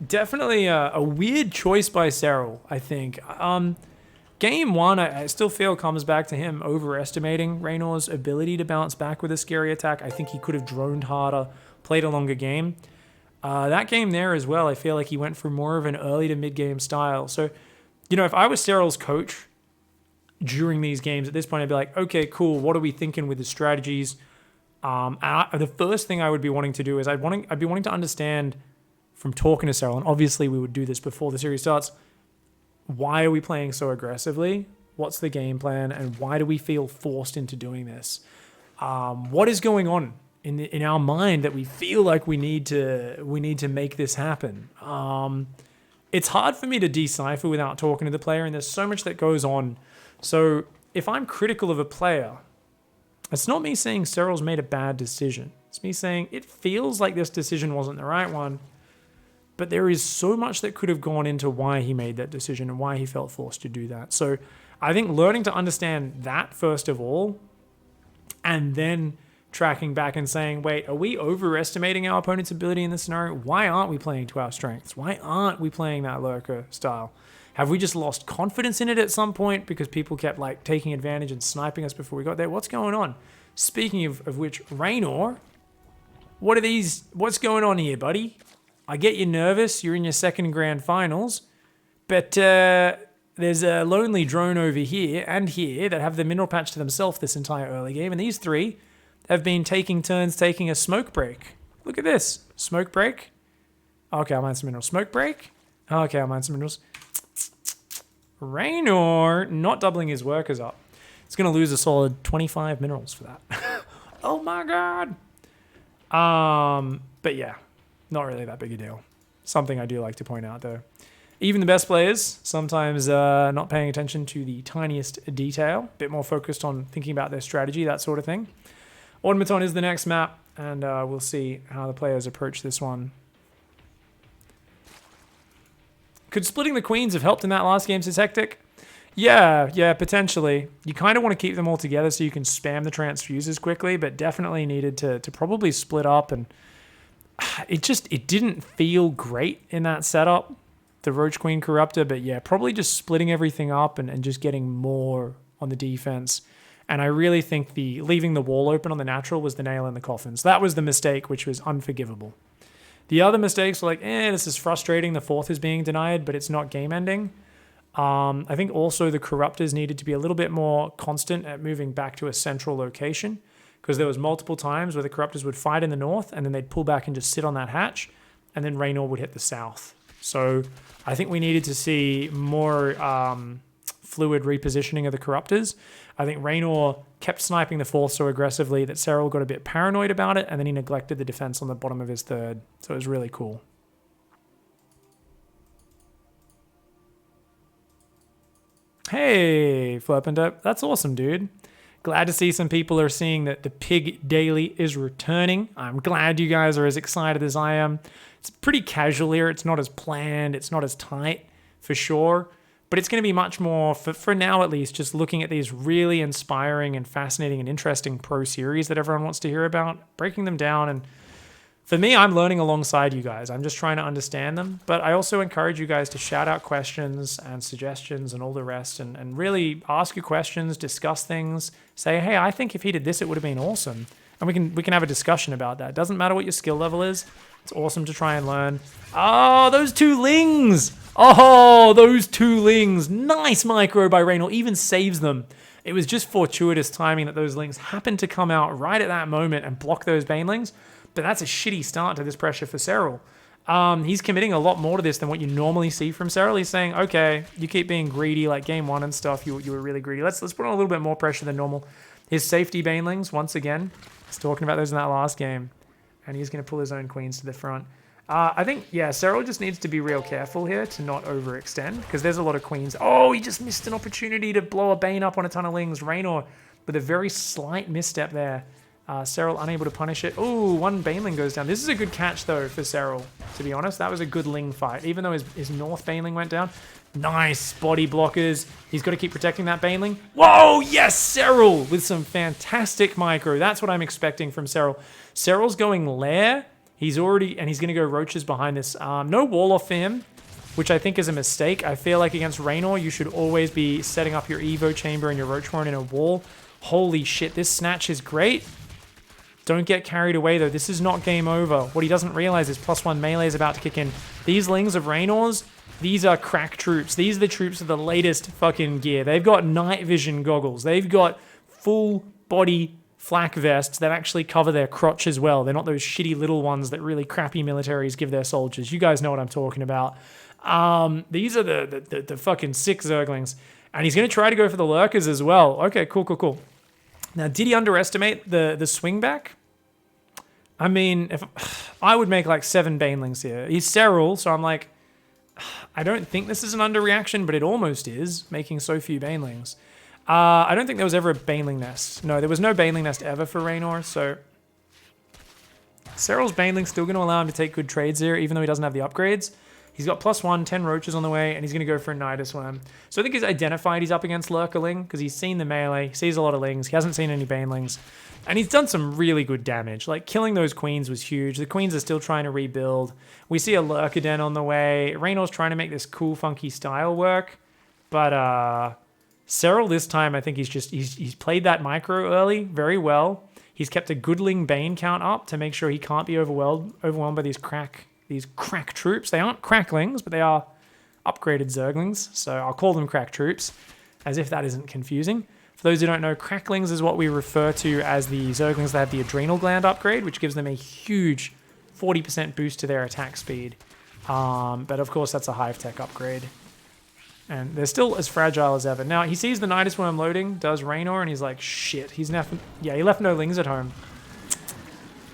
definitely a weird choice by Serral, I think. Game 1, I still feel comes back to him overestimating Reynor's ability to bounce back with a scary attack. I think he could have droned harder, played a longer game. That game there as well, I feel like he went for more of an early to mid-game style. So, if I was Serral's coach during these games, at this point I'd be like, okay, cool, what are we thinking with the strategies? The first thing I would be wanting to do is I'd be wanting to understand from talking to Serral, and obviously we would do this before the series starts, why are we playing so aggressively? What's the game plan? And why do we feel forced into doing this? What is going on in our mind that we feel like we need to make this happen? It's hard for me to decipher without talking to the player, and there's so much that goes on. So if I'm critical of a player, it's not me saying Serral's made a bad decision. It's me saying it feels like this decision wasn't the right one. But there is so much that could have gone into why he made that decision and why he felt forced to do that. So I think learning to understand that first of all, and then tracking back and saying, wait, are we overestimating our opponent's ability in this scenario? Why aren't we playing to our strengths? Why aren't we playing that lurker style? Have we just lost confidence in it at some point because people kept taking advantage and sniping us before we got there? What's going on? Speaking of which, Reynor, what's going on here, buddy? I get you nervous. You're in your second grand finals. But there's a lonely drone over here and here that have the mineral patch to themselves this entire early game. And these 3 have been taking turns taking a smoke break. Look at this. Smoke break. Okay, I'll mine some minerals. Smoke break. Okay, I'll mine some minerals. Reynor not doubling his workers up. It's going to lose a solid 25 minerals for that. Oh my god. But yeah. Not really that big a deal. Something I do like to point out, though. Even the best players sometimes not paying attention to the tiniest detail. A bit more focused on thinking about their strategy, that sort of thing. Automaton is the next map, and we'll see how the players approach this one. Could splitting the queens have helped in that last game since Hectic? Yeah, potentially. You kind of want to keep them all together so you can spam the transfuses quickly, but definitely needed to probably split up, and it didn't feel great in that setup, the Roach Queen Corruptor, but yeah, probably just splitting everything up and just getting more on the defense. And I really think leaving the wall open on the natural was the nail in the coffin. So that was the mistake, which was unforgivable. The other mistakes were this is frustrating. The 4th is being denied, but it's not game ending. I think also the Corruptors needed to be a little bit more constant at moving back to a central location, because there was multiple times where the Corruptors would fight in the north and then they'd pull back and just sit on that hatch, and then Reynor would hit the south. So I think we needed to see more fluid repositioning of the Corruptors. I think Reynor kept sniping the 4th so aggressively that Serral got a bit paranoid about it, and then he neglected the defense on the bottom of his 3rd. So it was really cool. Hey, Flurpendope. That's awesome, dude. Glad to see some people are seeing that the PiG Daily is returning. I'm glad you guys are as excited as I am. It's pretty casual here. It's not as planned. It's not as tight, for sure. But it's going to be much more, for now at least, just looking at these really inspiring and fascinating and interesting pro series that everyone wants to hear about, breaking them down. And for me, I'm learning alongside you guys. I'm just trying to understand them. But I also encourage you guys to shout out questions and suggestions and all the rest, and really ask your questions, discuss things, say, hey, I think if he did this, it would have been awesome. And we can have a discussion about that. Doesn't matter what your skill level is. It's awesome to try and learn. Oh, those 2 lings. Oh, those 2 lings. Nice micro by Reynor. Even saves them. It was just fortuitous timing that those lings happened to come out right at that moment and block those banelings. But that's a shitty start to this pressure for Serral. He's committing a lot more to this than what you normally see from Serral. He's saying, okay, you keep being greedy like game 1 and stuff. You were really greedy. Let's put on a little bit more pressure than normal. His safety banelings, once again, he's talking about those in that last game. And he's going to pull his own queens to the front. I think, yeah, Serral just needs to be real careful here to not overextend, because there's a lot of queens. Oh, he just missed an opportunity to blow a Bane up on a ton of lings. Reynor with a very slight misstep there. Serral unable to punish it. Oh, one Baneling goes down. This is a good catch, though, for Serral, to be honest. That was a good Ling fight, even though his North Baneling went down. Nice body blockers. He's got to keep protecting that Baneling. Whoa, yes, Serral with some fantastic micro. That's what I'm expecting from Serral. Serral's going Lair. He's going to go Roaches behind this. No wall off for him, which I think is a mistake. I feel like against Reynor, you should always be setting up your Evo chamber and your Roach Horn in a wall. Holy shit, this snatch is great. Don't get carried away, though. This is not game over. What he doesn't realize is +1 melee is about to kick in. These Lings of Reynor's, these are crack troops. These are the troops of the latest fucking gear. They've got night vision goggles. They've got full body flak vests that actually cover their crotch as well. They're not those shitty little ones that really crappy militaries give their soldiers. You guys know what I'm talking about. These are the fucking sick Zerglings. And he's going to try to go for the Lurkers as well. Okay, cool. Now, did he underestimate the swing back? I mean, if I would make like 7 Banelings here. He's Serral, so I'm like, I don't think this is an underreaction, but it almost is, making so few Banelings. I don't think there was ever a Baneling nest. No, there was no Baneling nest ever for Reynor, so Serral's Baneling's still going to allow him to take good trades here, even though he doesn't have the upgrades. He's got +1, 10 Roaches on the way, and he's going to go for a Nidus Worm. So I think he's identified he's up against Lurkerling, because he's seen the melee, sees a lot of Lings, he hasn't seen any Banelings, and he's done some really good damage. Like, killing those Queens was huge. The Queens are still trying to rebuild. We see a Lurker Den on the way. Reynor's trying to make this cool, funky style work, but Serral this time, I think he's played that micro early very well. He's kept a good Ling Bane count up to make sure he can't be overwhelmed by these crack troops. They aren't cracklings, but they are upgraded Zerglings, so I'll call them crack troops, as if that isn't confusing. For those who don't know, cracklings is what we refer to as the Zerglings that have the adrenal gland upgrade, which gives them a huge 40% boost to their attack speed. But of course, that's a hive tech upgrade. And they're still as fragile as ever. Now, he sees the Nidus Worm loading, does Reynor, and he's like, shit, he left no Lings at home.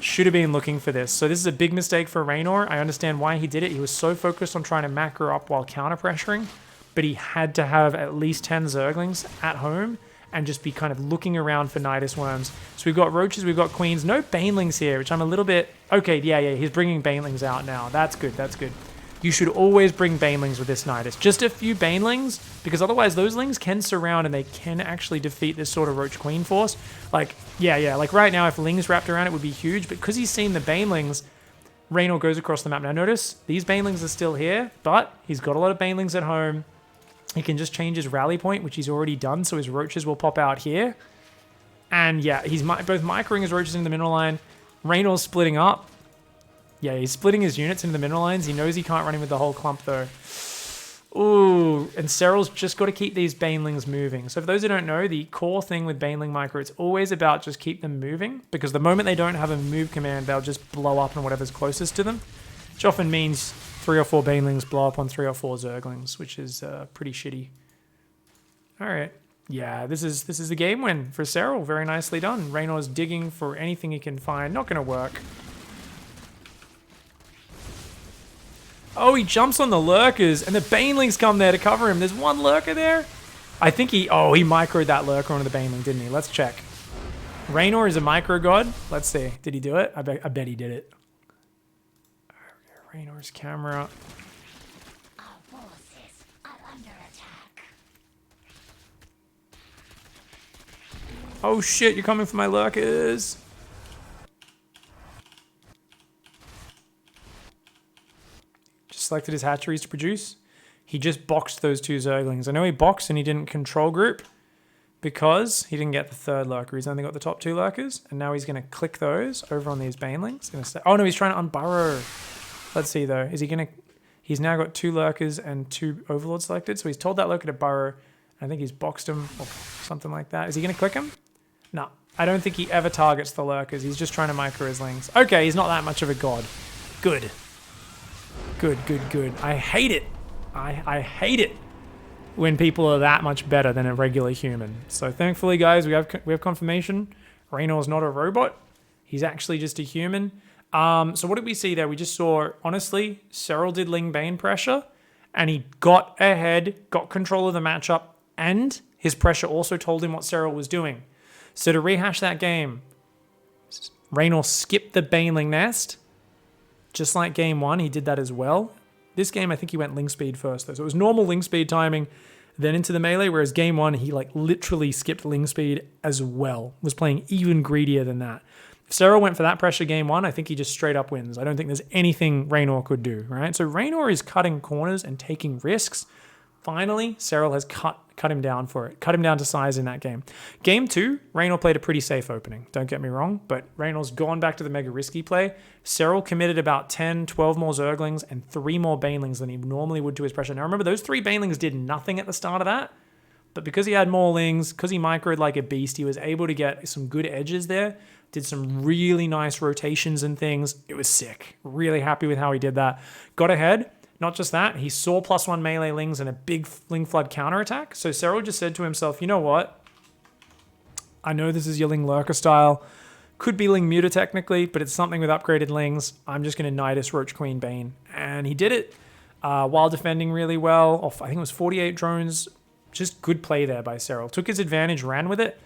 Should have been looking for this. So this is a big mistake for Reynor. I understand why he did it. He was so focused on trying to macro up while counter-pressuring, but he had to have at least 10 Zerglings at home and just be kind of looking around for Nidus Worms. So we've got Roaches, we've got Queens, no Banelings here, which I'm a little bit... Okay, yeah, he's bringing Banelings out now. That's good. You should always bring Banelings with this Nidus. Just a few Banelings, because otherwise those Lings can surround and they can actually defeat this sort of Roach Queen force. Like, yeah, like right now if Lings wrapped around it would be huge, but because he's seen the Banelings, Reynor goes across the map. Now notice, these Banelings are still here, but he's got a lot of Banelings at home. He can just change his rally point, which he's already done, so his Roaches will pop out here. And yeah, he's both microing his Roaches into the mineral line. Reynor's splitting up. Yeah, he's splitting his units into the mineral lines. He knows he can't run in with the whole clump, though. Ooh, and Serral's just got to keep these Banelings moving. So for those who don't know, the core thing with Baneling Micro, it's always about just keep them moving, because the moment they don't have a move command, they'll just blow up on whatever's closest to them, which often means 3 or 4 Banelings blow up on 3 or 4 Zerglings, which is pretty shitty. All right. Yeah, this is a game win for Serral. Very nicely done. Reynor's digging for anything he can find. Not going to work. Oh, he jumps on the Lurkers, and the Banelings come there to cover him. There's one Lurker there. I think he microed that Lurker onto the Baneling, didn't he? Let's check. Reynor is a micro god. Let's see. Did he do it? I bet he did it. Reynor's camera.
Our forces are under attack.
Oh shit, you're coming for my Lurkers. Selected his hatcheries to produce. He just boxed those 2 Zerglings. I know he boxed and he didn't control group because he didn't get the 3rd Lurker. He's only got the top 2 Lurkers, and now he's going to click those over on these Banelings. Oh no, he's trying to unburrow. Let's see though. Is he going to... He's now got 2 Lurkers and 2 Overlords selected, so he's told that Lurker to burrow. I think he's boxed him or something like that. Is he going to click him? No. I don't think he ever targets the Lurkers. He's just trying to micro his Lings. Okay, he's not that much of a god. Good. Good. I hate it. I hate it when people are that much better than a regular human. So thankfully, guys, we have confirmation. Reynor's not a robot. He's actually just a human. So what did we see there? We just saw, honestly, Serral did Ling Bane pressure, and he got ahead, got control of the matchup, and his pressure also told him what Serral was doing. So to rehash that game, Reynor skipped the Baneling nest. Just like game 1, he did that as well. This game, I think he went link speed first, though. So it was normal link speed timing, then into the melee, whereas game 1, he like literally skipped link speed as well. Was playing even greedier than that. If Serral went for that pressure game 1, I think he just straight up wins. I don't think there's anything Reynor could do, right? So Reynor is cutting corners and taking risks. Finally, Serral has cut him down for it. Cut him down to size in that game. Game 2, Reynor played a pretty safe opening. Don't get me wrong, but Reynor's gone back to the mega risky play. Serral committed about 10, 12 more Zerglings and 3 more Banelings than he normally would to his pressure. Now remember, those 3 Banelings did nothing at the start of that, but because he had more Lings, because he microed like a beast, he was able to get some good edges there. Did some really nice rotations and things. It was sick. Really happy with how he did that. Got ahead. Not just that, he saw +1 melee Lings and a big Ling Flood counterattack. So Serral just said to himself, you know what? I know this is your Ling Lurker style. Could be Ling Muta technically, but it's something with upgraded Lings. I'm just going to Nidus Roach Queen Bane. And he did it while defending really well. Off, I think it was 48 drones. Just good play there by Serral. Took his advantage, ran with it.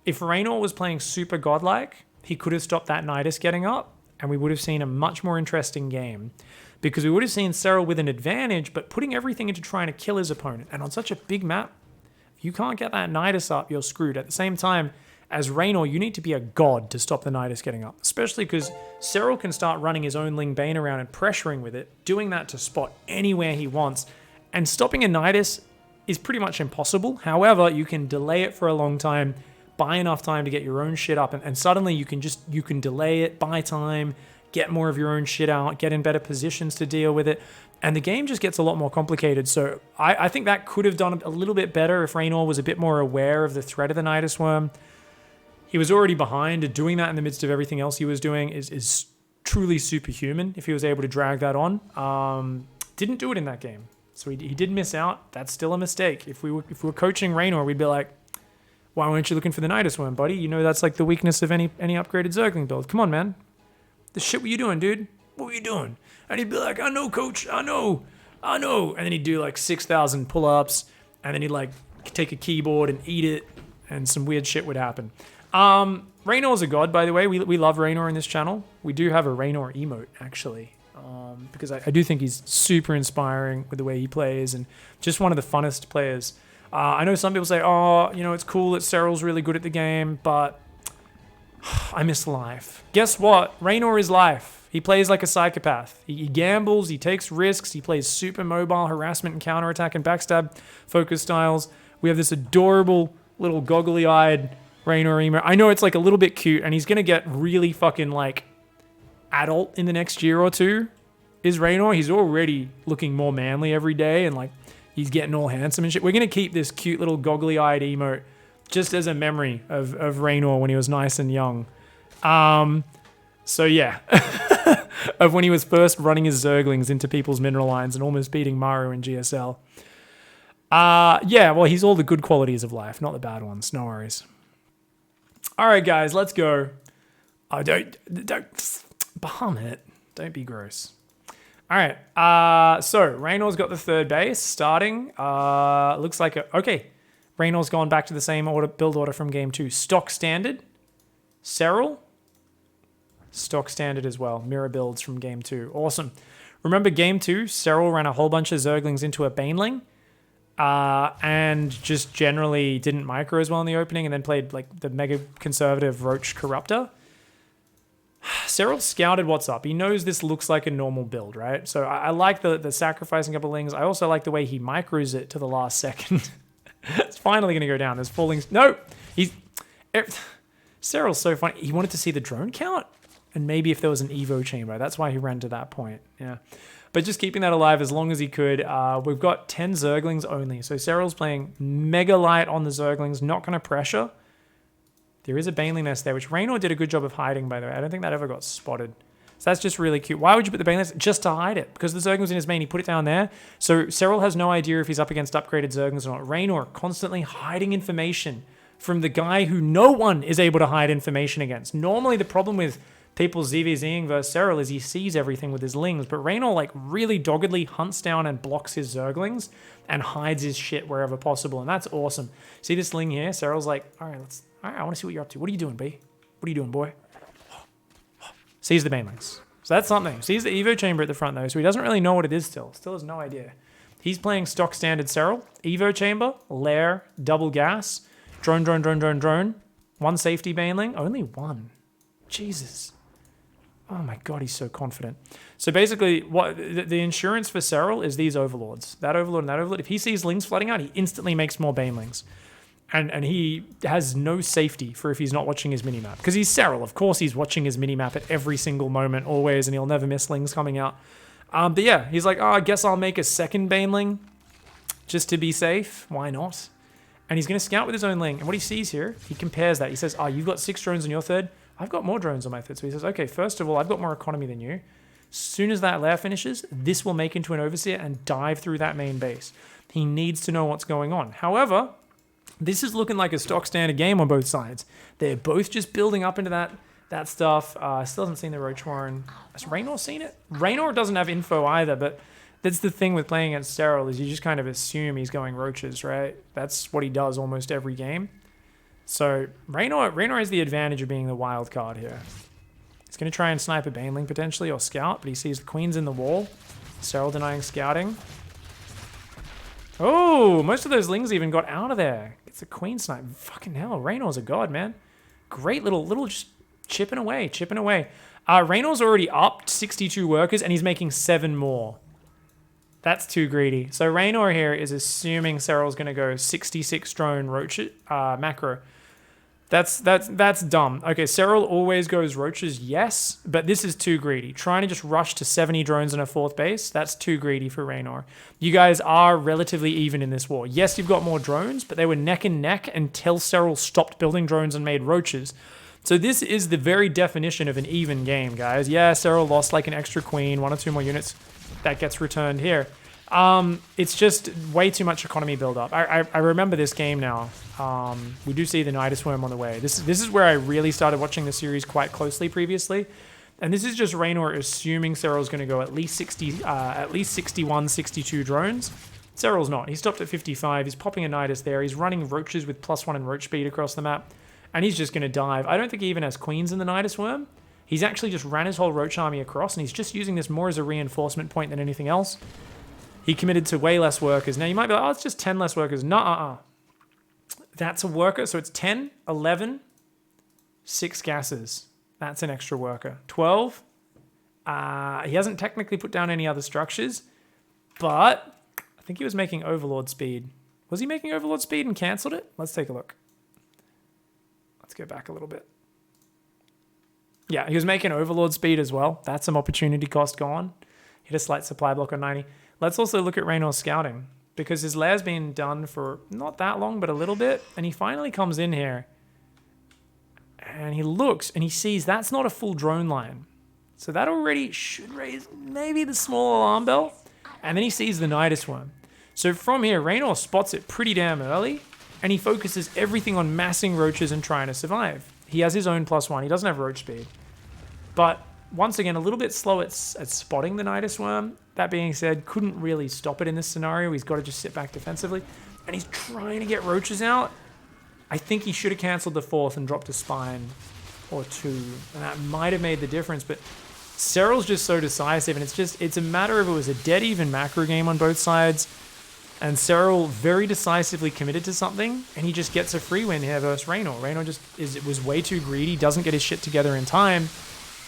If Reynor was playing super godlike, he could have stopped that Nidus getting up, and we would have seen a much more interesting game. Because we would have seen Serral with an advantage, but putting everything into trying to kill his opponent. And on such a big map, if you can't get that Nidus up, you're screwed. At the same time, as Reynor, you need to be a god to stop the Nidus getting up. Especially because Serral can start running his own Ling Bane around and pressuring with it, doing that to spot anywhere he wants. And stopping a Nidus is pretty much impossible. However, you can delay it for a long time, buy enough time to get your own shit up, and suddenly you can delay it, buy time, get more of your own shit out, get in better positions to deal with it, and the game just gets a lot more complicated. So I think that could have done a little bit better if Reynor was a bit more aware of the threat of the Nidus Worm. He was already behind, and doing that in the midst of everything else he was doing is truly superhuman if he was able to drag that on. Didn't do it in that game. So he did miss out. That's still a mistake. If we were coaching Reynor, we'd be like, why weren't you looking for the Nidus Worm, buddy? You know that's like the weakness of any upgraded Zergling build. Come on, man. The shit were you doing, dude? What were you doing? And he'd be like, I know, coach. I know. And then he'd do like 6,000 pull-ups, and then he'd like take a keyboard and eat it, and some weird shit would happen. Reynor's a god, by the way. We love Reynor in this channel. We do have a Reynor emote, actually, because I do think he's super inspiring with the way he plays, and just one of the funnest players. I know some people say, oh, you know, it's cool that Serral's really good at the game, but I miss life. Guess what? Reynor is life. He plays like a psychopath. He gambles, he takes risks, he plays super mobile harassment and counterattack and backstab focus styles. We have this adorable little goggly-eyed Reynor emo. I know it's like a little bit cute, and he's going to get really fucking like adult in the next year or two. Is Reynor? He's already looking more manly every day, and like he's getting all handsome and shit. We're going to keep this cute little goggly-eyed emote just as a memory of Reynor when he was nice and young. So yeah, of when he was first running his Zerglings into people's mineral lines and almost beating Mario in GSL. Yeah, well, he's all the good qualities of life, not the bad ones. No worries. All right, guys, let's go. Oh, don't, Bahamut. Don't be gross. All right, so Reynor's got the third base starting. Looks like okay. Reynor's gone back to the same build order from game 2. Stock standard. Serral. Stock standard as well. Mirror builds from game 2. Awesome. Remember game 2, Serral ran a whole bunch of Zerglings into a Baneling. And just generally didn't micro as well in the opening, and then played like the mega conservative Roach Corruptor. Serral scouted what's up. He knows this looks like a normal build, right? So I like the sacrificing a couple Lings. I also like the way he micros it to the last second. It's finally going to go down. There's 4 Lings. No! Serral's so funny. He wanted to see the drone count, and maybe if there was an Evo chamber. That's why he ran to that point. Yeah. But just keeping that alive as long as he could. We've got 10 Zerglings only. So Serral's playing mega light on the Zerglings, not going to pressure. There is a Baneling nest there, which Reynor did a good job of hiding, by the way. I don't think that ever got spotted. So that's just really cute. Why would you put the Baneling nest? Just to hide it. Because the Zerglings in his main, he put it down there. So Serral has no idea if he's up against upgraded Zerglings or not. Reynor constantly hiding information from the guy who no one is able to hide information against. Normally the problem with people ZVZing versus Serral is he sees everything with his Lings, but Reynor like really doggedly hunts down and blocks his Zerglings and hides his shit wherever possible, and that's awesome. See this Ling here? Serral's like, all right, I want to see what you're up to. What are you doing, B? What are you doing, boy? Sees the banelings. So that's something. Sees the Evo chamber at the front though, so he doesn't really know what it is still. Still has no idea. He's playing stock standard Serral. Evo chamber, lair, double gas, drone, drone, drone, drone, drone. One safety baneling. Only one. Jesus. Oh my god, he's so confident. So basically, what the insurance for Serral is these overlords. That overlord and that overlord. If he sees lings flooding out, he instantly makes more banelings. And he has no safety for if he's not watching his minimap. Because he's Serral. Of course he's watching his minimap at every single moment, always, and he'll never miss lings coming out. But yeah, he's like, oh, I guess I'll make a second baneling just to be safe. Why not? And he's going to scout with his own ling. And what he sees here, he compares that. He says, oh, you've got 6 drones on your third. I've got more drones on my third. So he says, okay, first of all, I've got more economy than you. As soon as that lair finishes, this will make into an overseer and dive through that main base. He needs to know what's going on. However, this is looking like a stock standard game on both sides. They're both just building up into that stuff. Still haven't seen the Roach Warren. Has Reynor seen it? Reynor doesn't have info either, but that's the thing with playing against Serral is you just kind of assume he's going roaches, right? That's what he does almost every game. So Reynor has the advantage of being the wild card here. He's going to try and snipe a baneling potentially or scout, but he sees the queens in the wall. Serral denying scouting. Oh, most of those lings even got out of there. It's a queen snipe. Fucking hell, Reynor's a god, man. Great little just chipping away, chipping away. Reynor's already up 62 workers and he's making 7 more. That's too greedy. So Reynor here is assuming Serral's going to go 66 drone roach macro. That's dumb. Okay, Serral always goes roaches, yes, but this is too greedy. Trying to just rush to 70 drones in a 4th base, that's too greedy for Reynor. You guys are relatively even in this war. Yes, you've got more drones, but they were neck and neck until Serral stopped building drones and made roaches. So this is the very definition of an even game, guys. Yeah, Serral lost like an extra queen, 1 or 2 more units. That gets returned here. It's just way too much economy build-up. I remember this game now. We do see the Nidus Worm on the way. This is where I really started watching the series quite closely previously. And this is just Reynor assuming Serral's going to go at least 61, 62 drones. Serral's not. He stopped at 55. He's popping a Nidus there. He's running roaches with +1 in roach speed across the map. And he's just going to dive. I don't think he even has queens in the Nidus Worm. He's actually just ran his whole roach army across, and he's just using this more as a reinforcement point than anything else. He committed to way less workers. Now, you might be like, oh, it's just 10 less workers. Nuh-uh. That's a worker. So it's 10, 11, 6 gases. That's an extra worker. 12. He hasn't technically put down any other structures, but I think he was making Overlord speed. Was he making Overlord speed and cancelled it? Let's take a look. Let's go back a little bit. Yeah, he was making Overlord speed as well. That's some opportunity cost gone. Hit a slight supply block on 90. Let's also look at Reynor's scouting, because his lair's been done for not that long, but a little bit. And he finally comes in here and he looks and he sees that's not a full drone line. So that already should raise maybe the small alarm bell. And then he sees the Nidus Worm. So from here, Reynor spots it pretty damn early and he focuses everything on massing roaches and trying to survive. He has his own +1. He doesn't have roach speed. But once again, a little bit slow at spotting the Nidus Worm. That being said, couldn't really stop it in this scenario. He's got to just sit back defensively. And he's trying to get roaches out. I think he should have cancelled the 4th and dropped a spine or 2. And that might have made the difference. But Serral's just so decisive. And it's a matter of it was a dead even macro game on both sides. And Serral very decisively committed to something. And he just gets a free win here versus Reynor. Reynor just was way too greedy. Doesn't get his shit together in time.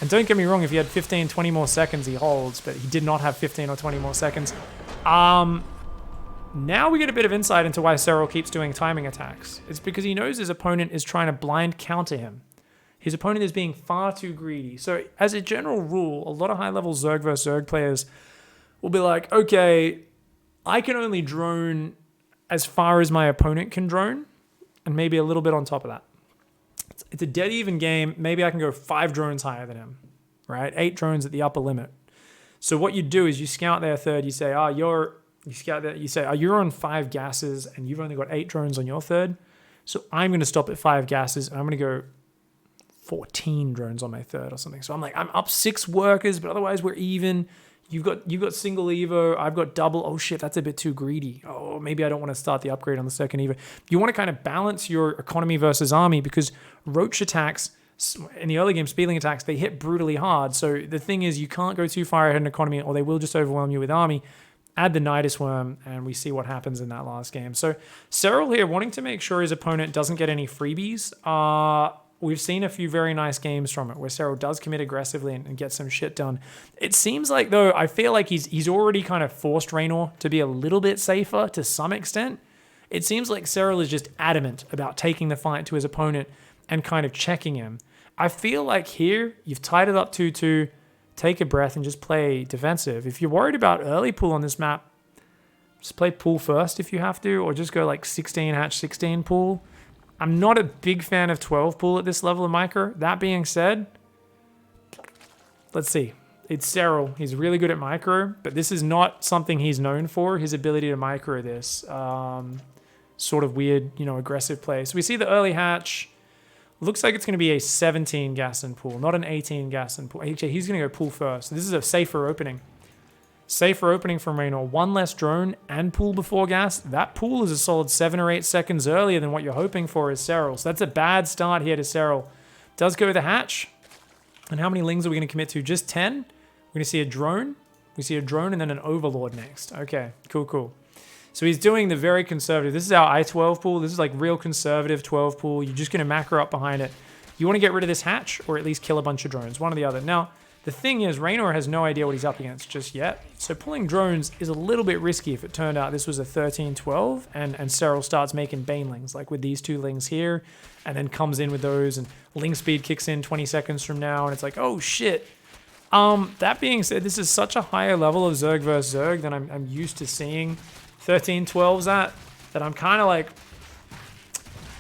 And don't get me wrong, if he had 15, 20 more seconds, he holds, but he did not have 15 or 20 more seconds. Now we get a bit of insight into why Serral keeps doing timing attacks. It's because he knows his opponent is trying to blind counter him. His opponent is being far too greedy. So as a general rule, a lot of high-level Zerg versus Zerg players will be like, okay, I can only drone as far as my opponent can drone, and maybe a little bit on top of that. It's a dead even game. Maybe I can go 5 drones higher than him, right? 8 drones at the upper limit. So what you do is you scout their third. You say, you're on 5 gases and you've only got 8 drones on your third. So I'm going to stop at 5 gases and I'm going to go 14 drones on my third or something. So I'm up 6 workers, but otherwise we're even. You've got single Evo. I've got double. Oh shit, that's a bit too greedy. Oh, maybe I don't want to start the upgrade on the second Evo. You want to kind of balance your economy versus army because roach attacks in the early game, speedling attacks, they hit brutally hard. So the thing is, you can't go too far ahead in economy or they will just overwhelm you with army. Add the Nidus Worm, and we see what happens in that last game. So Serral here wanting to make sure his opponent doesn't get any freebies. We've seen a few very nice games from it where Serral does commit aggressively and get some shit done. It seems like, though, I feel like he's already kind of forced Reynor to be a little bit safer to some extent. It seems like Serral is just adamant about taking the fight to his opponent and kind of checking him. I feel like here, you've tied it up 2-2, take a breath and just play defensive. If you're worried about early pool on this map, just play pool first if you have to, or just go like 16 hatch 16 pool. I'm not a big fan of 12 pool at this level of micro. That being said, let's see. It's Serral. He's really good at micro, but this is not something he's known for, his ability to micro this. Sort of weird, aggressive play. So we see the early hatch. Looks like it's going to be a 17 gas and pool, not an 18 gas and pool. Actually, he's going to go pool first. So this is a safer opening. Safer opening from Reynor. One less drone and pool before gas. That pool is a solid 7 or 8 seconds earlier than what you're hoping for is Serral. So that's a bad start here to Serral. Does go the hatch. And how many lings are we going to commit to? Just 10? We're going to see a drone. We see a drone and then an overlord next. Okay, cool. So he's doing the very conservative. This is our I-12 pool. This is like real conservative 12 pool. You're just going to macro up behind it. You want to get rid of this hatch or at least kill a bunch of drones, one or the other. Now, the thing is, Reynor has no idea what he's up against just yet. So pulling drones is a little bit risky if it turned out this was a 13-12 and Serral starts making banelings, like with these 2 lings here, and then comes in with those and ling speed kicks in 20 seconds from now and it's like, oh shit. That being said, this is such a higher level of Zerg versus Zerg than I'm used to seeing 13-12s at, that I'm kind of like,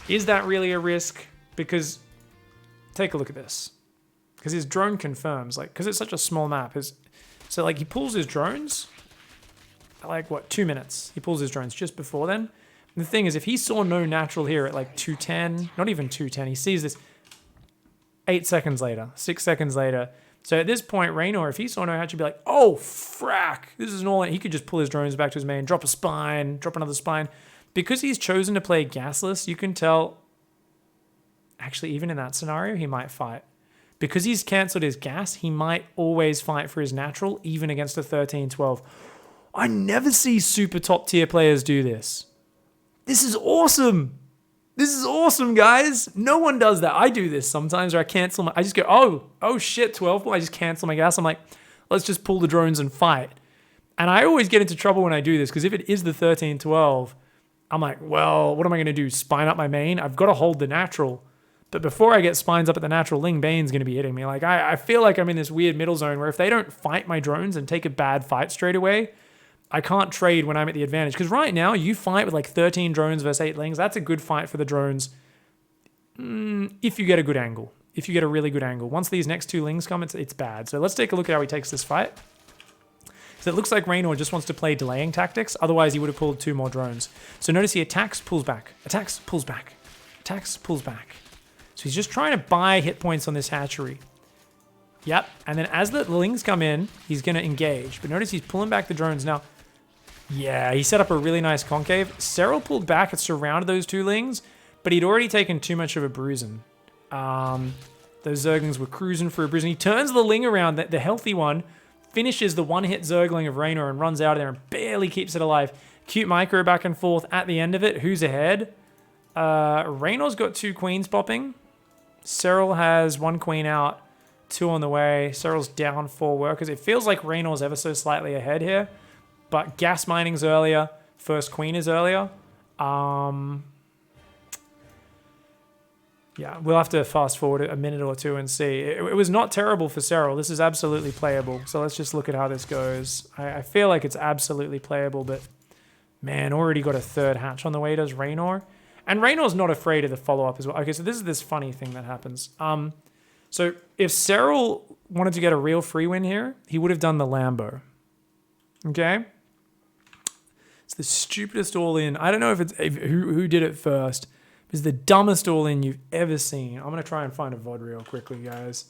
is that really a risk? Because take a look at this. Because his drone confirms, because it's such a small map. So he pulls his drones at 2 minutes. He pulls his drones just before then. And the thing is, if he saw no natural here at 210, not even 210, he sees this 8 seconds later, 6 seconds later. So at this point, Reynor, if he saw no hatch, he'd be like, oh, frack, this is an all-in. He could just pull his drones back to his main, drop a spine, drop another spine. Because he's chosen to play gasless, you can tell, actually, even in that scenario, he might fight. Because he's cancelled his gas, he might always fight for his natural, even against a 13-12. I never see super top tier players do this. This is awesome. This is awesome, guys. No one does that. I do this sometimes where I cancel I just go, oh shit, 12. I just cancel my gas. I'm like, let's just pull the drones and fight. And I always get into trouble when I do this because if it is the 13-12, I'm like, well, what am I going to do? Spine up my main? I've got to hold the natural. But before I get spines up at the natural, Ling Bane's going to be hitting me. I feel like I'm in this weird middle zone where if they don't fight my drones and take a bad fight straight away, I can't trade when I'm at the advantage. Because right now, you fight with 13 drones versus 8 lings. That's a good fight for the drones if you get a good angle. If you get a really good angle. Once these next 2 lings come, it's bad. So let's take a look at how he takes this fight. So it looks like Reynor just wants to play delaying tactics. Otherwise, he would have pulled 2 more drones. So notice he attacks, pulls back. Attacks, pulls back. Attacks, pulls back. So he's just trying to buy hit points on this hatchery. Yep. And then as the lings come in, he's going to engage. But notice he's pulling back the drones. Now, yeah, he set up a really nice concave. Serral pulled back and surrounded those 2 lings, but he'd already taken too much of a bruising. Those Zerglings were cruising for a bruising. He turns the ling around, the healthy one, finishes the one-hit Zergling of Reynor and runs out of there and barely keeps it alive. Cute micro back and forth at the end of it. Who's ahead? Reynor's got 2 queens popping. Serral has 1 queen out, 2 on the way. Serral's down 4 workers. It feels like Reynor's ever so slightly ahead here. But gas mining's earlier. First queen is earlier. Yeah, we'll have to fast forward a minute or 2 and see. It was not terrible for Serral. This is absolutely playable. So let's just look at how this goes. I feel like it's absolutely playable, but man, already got a 3rd hatch on the way, does Reynor. And Reynor's not afraid of the follow-up as well. Okay, so this is this funny thing that happens. So if Serral wanted to get a real free win here, he would have done the Lambo. Okay? It's the stupidest all-in. I don't know if it's who did it first. It's the dumbest all-in you've ever seen. I'm going to try and find a VOD real quickly, guys.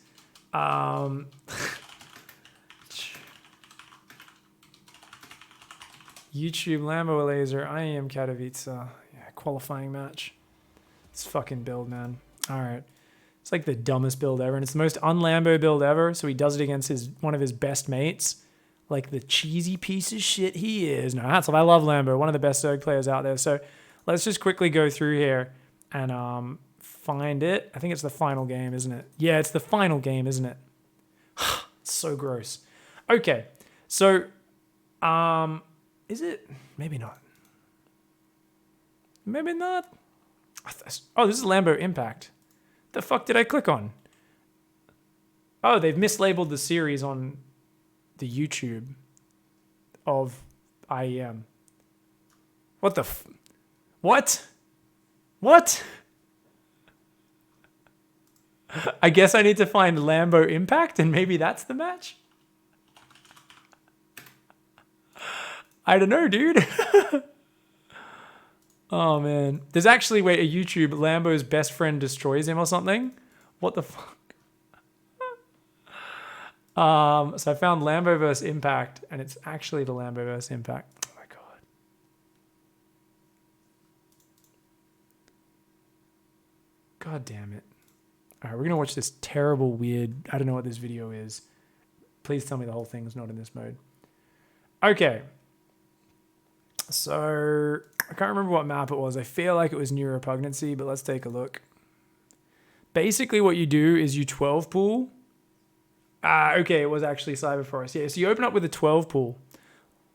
YouTube Lambo Laser. I am Katowice. Yeah, qualifying match. It's fucking build, man. All right. It's like the dumbest build ever, and it's the most un-Lambo build ever, so he does it against one of his best mates. Like the cheesy piece of shit he is. No, hats off. I love Lambo, one of the best Zerg players out there. So let's just quickly go through here and find it. I think it's the final game, isn't it? Yeah, it's the final game, isn't it? It's so gross. Okay, so is it? Maybe not. Maybe not. Oh, this is Lambo Impact. The fuck did I click on? Oh, they've mislabeled the series on the YouTube of IEM. What the what? What? I guess I need to find Lambo Impact and maybe that's the match? I don't know, dude. Oh, man. There's actually, wait, a YouTube, Lambo's best friend destroys him or something? What the fuck? So I found Lambo vs. Impact, and it's actually the Lambo vs. Impact. Oh, my God. God damn it. All right, we're going to watch this terrible, weird, I don't know what this video is. Please tell me the whole thing's not in this mode. Okay. So I can't remember what map it was. I feel like it was New Repugnancy, but let's take a look. Basically what you do is you 12 pool. Okay, it was actually Cyber Forest. Yeah, so you open up with a 12 pool,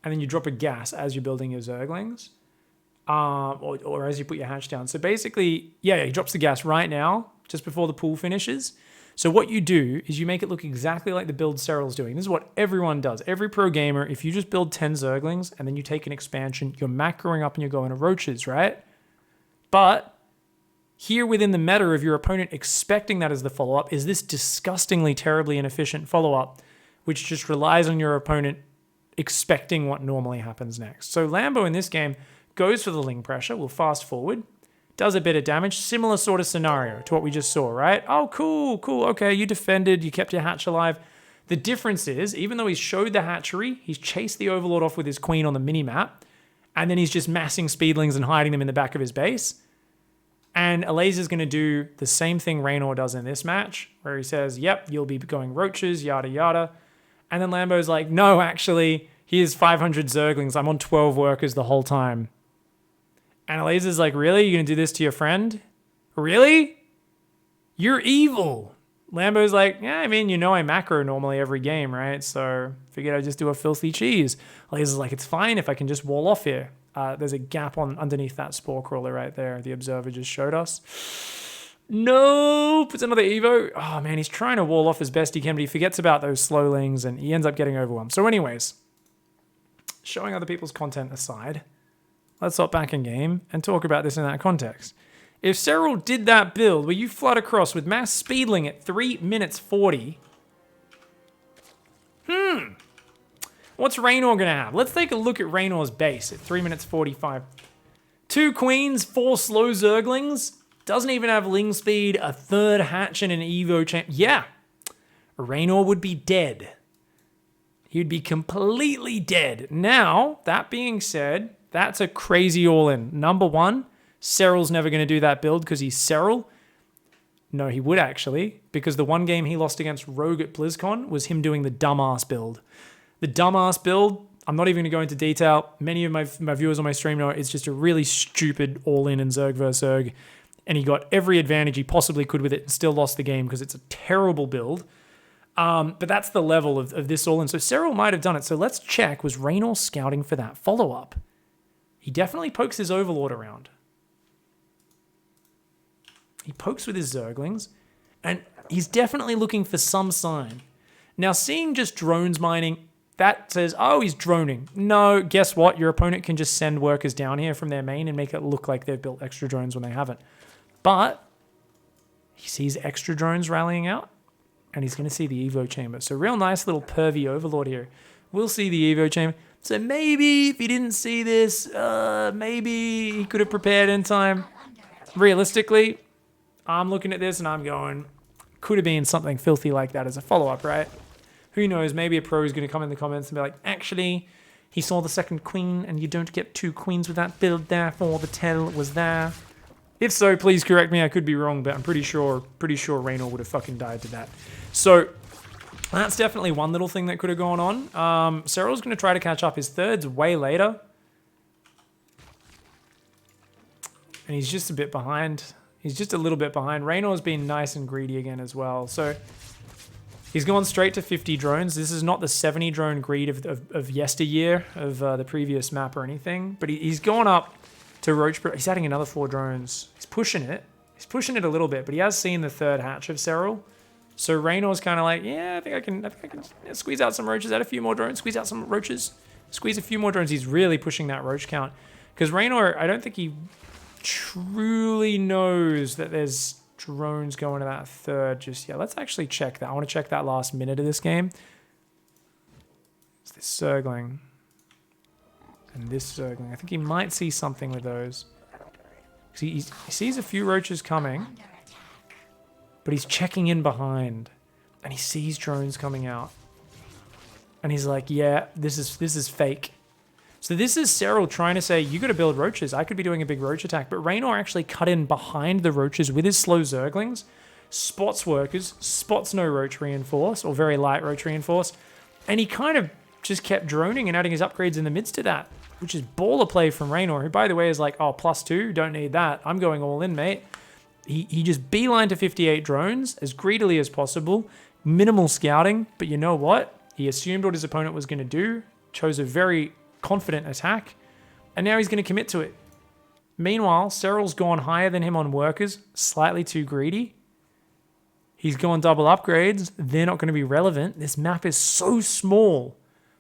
and then you drop a gas as you're building your Zerglings, or as you put your hatch down. So basically, yeah, he drops the gas right now, just before the pool finishes. So what you do is you make it look exactly like the build Serral's doing. This is what everyone does. Every pro gamer, if you just build 10 Zerglings and then you take an expansion, you're macroing up and you're going to roaches, right? But here within the meta of your opponent expecting that as the follow-up is this disgustingly, terribly inefficient follow-up, which just relies on your opponent expecting what normally happens next. So Lambo in this game goes for the Ling pressure. We'll fast forward. Does a bit of damage. Similar sort of scenario to what we just saw, right? Oh, cool, cool. Okay, you defended. You kept your hatch alive. The difference is, even though he's showed the hatchery, he's chased the Overlord off with his queen on the mini-map, and then he's just massing speedlings and hiding them in the back of his base. And Alaza's going to do the same thing Reynor does in this match, where he says, yep, you'll be going roaches, yada, yada. And then Lambo's like, no, actually, here's 500 Zerglings. I'm on 12 workers the whole time. And Alaza's like, really? You're going to do this to your friend? Really? You're evil. Lambo's like, yeah, I mean, you know I macro normally every game, right? So figured I'd just do a filthy cheese. Alaza's like, it's fine if I can just wall off here. There's a gap underneath that spore crawler right there. The observer just showed us. Nope, it's another Evo. Oh man, he's trying to wall off as best he can, but he forgets about those slowlings and he ends up getting overwhelmed. So anyways, showing other people's content aside, let's hop back in game and talk about this in that context. If Serral did that build where you flood across with mass speedling at 3 minutes 40, what's Reynor going to have? Let's take a look at Reynor's base at 3 minutes 45. 2 queens, 4 slow Zerglings, doesn't even have Ling speed, a 3rd hatch and an Evo champ. Yeah, Reynor would be dead. He'd be completely dead. Now, that being said, that's a crazy all-in. Number one, Serral's never going to do that build because he's Serral. No, he would actually, because the one game he lost against Rogue at BlizzCon was him doing the dumbass build. The dumbass build, I'm not even going to go into detail. Many of my viewers on my stream know it's just a really stupid all-in Zerg vs. Zerg. And he got every advantage he possibly could with it and still lost the game because it's a terrible build. But that's the level of this all-in. So Serral might have done it. So let's check, was Reynor scouting for that follow-up? He definitely pokes his Overlord around. He pokes with his Zerglings. And he's definitely looking for some sign. Now, seeing just drones mining, that says, oh, he's droning. No, guess what? Your opponent can just send workers down here from their main and make it look like they've built extra drones when they haven't. But he sees extra drones rallying out, and he's going to see the Evo chamber. So real nice little pervy Overlord here. We'll see the Evo chamber. So maybe if he didn't see this, maybe he could have prepared in time. Realistically, I'm looking at this and I'm going, could have been something filthy like that as a follow-up, right? Who knows? Maybe a pro is going to come in the comments and be like, actually, he saw the second queen and you don't get 2 queens with that build, therefore the tell was there. If so, please correct me. I could be wrong, but I'm pretty sure Reynor would have fucking died to that. So that's definitely one little thing that could have gone on. Serral's going to try to catch up. His third's way later. And he's just a bit behind. He's just a little bit behind. Reynor's been nice and greedy again as well. So he's gone straight to 50 drones. This is not the 70 drone greed of yesteryear, of the previous map or anything. But he's gone up to Roach. He's adding another 4 drones. He's pushing it. He's pushing it a little bit, but he has seen the third hatch of Serral. So Reynor's kind of like, yeah, I think I can squeeze out some roaches, add a few more drones, squeeze out some roaches, squeeze a few more drones. He's really pushing that roach count. Because Reynor, I don't think he truly knows that there's drones going to that third just yet. Let's actually check that. I want to check that last minute of this game. It's this Sergling. And this Sergling. I think he might see something with those. He sees a few roaches coming. But he's checking in behind. And he sees drones coming out. And he's like, yeah, this is fake. So this is Serral trying to say, you got to build roaches. I could be doing a big roach attack. But Reynor actually cut in behind the roaches with his slow Zerglings. Spots workers. Spots no roach reinforce. Or very light roach reinforce. And he kind of just kept droning and adding his upgrades in the midst of that. Which is baller play from Reynor. Who, by the way, is like, oh, +2. Don't need that. I'm going all in, mate. He just beelined to 58 drones as greedily as possible. Minimal scouting. But you know what? He assumed what his opponent was going to do. Chose a very confident attack, and now he's going to commit to it. Meanwhile, Serral's gone higher than him on workers, slightly too greedy. He's gone double upgrades. They're not going to be relevant. This map is so small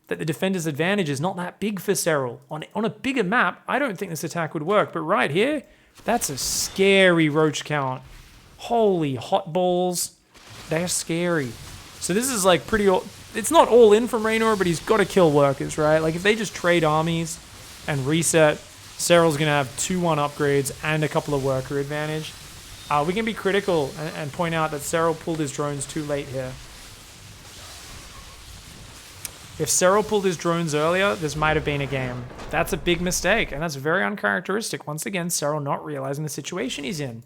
that the defender's advantage is not that big for Serral. On a bigger map, I don't think this attack would work, but right here, that's a scary roach count. Holy hot balls. They're scary. So this is like pretty... It's not all in from Reynor, but he's got to kill workers, right? Like, if they just trade armies and reset, Serral's going to have 2-1 upgrades and a couple of worker advantage. We can be critical and point out that Serral pulled his drones too late here. If Serral pulled his drones earlier, this might have been a game. That's a big mistake, and that's very uncharacteristic. Once again, Serral not realizing the situation he's in.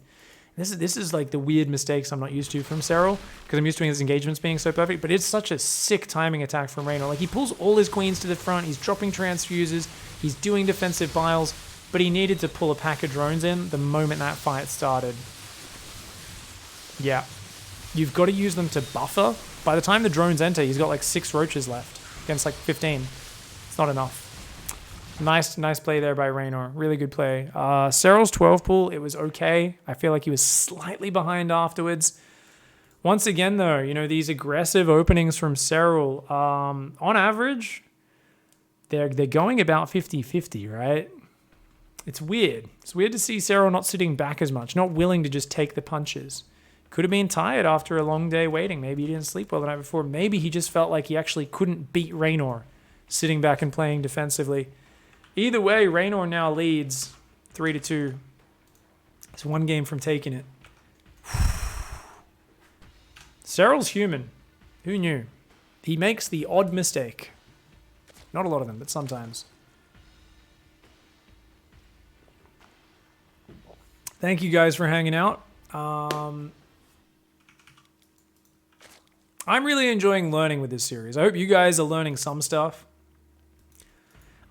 This is like the weird mistakes I'm not used to from Serral, because I'm used to his engagements being so perfect, but it's such a sick timing attack from Reynor. Like, he pulls all his queens to the front, he's dropping transfuses, he's doing defensive biles, but he needed to pull a pack of drones in the moment that fight started. Yeah. You've got to use them to buffer. By the time the drones enter, he's got like 6 roaches left against like 15. It's not enough. Nice play there by Reynor. Really good play. Serral's 12 pull, it was okay. I feel like he was slightly behind afterwards. Once again, though, you know, these aggressive openings from Serral, on average, they're going about 50-50, right? It's weird. It's weird to see Serral not sitting back as much, not willing to just take the punches. Could have been tired after a long day waiting. Maybe he didn't sleep well the night before. Maybe he just felt like he actually couldn't beat Reynor sitting back and playing defensively. Either way, Reynor now leads 3-2. It's 1 game from taking it. Serral's human. Who knew? He makes the odd mistake. Not a lot of them, but sometimes. Thank you guys for hanging out. I'm really enjoying learning with this series. I hope you guys are learning some stuff.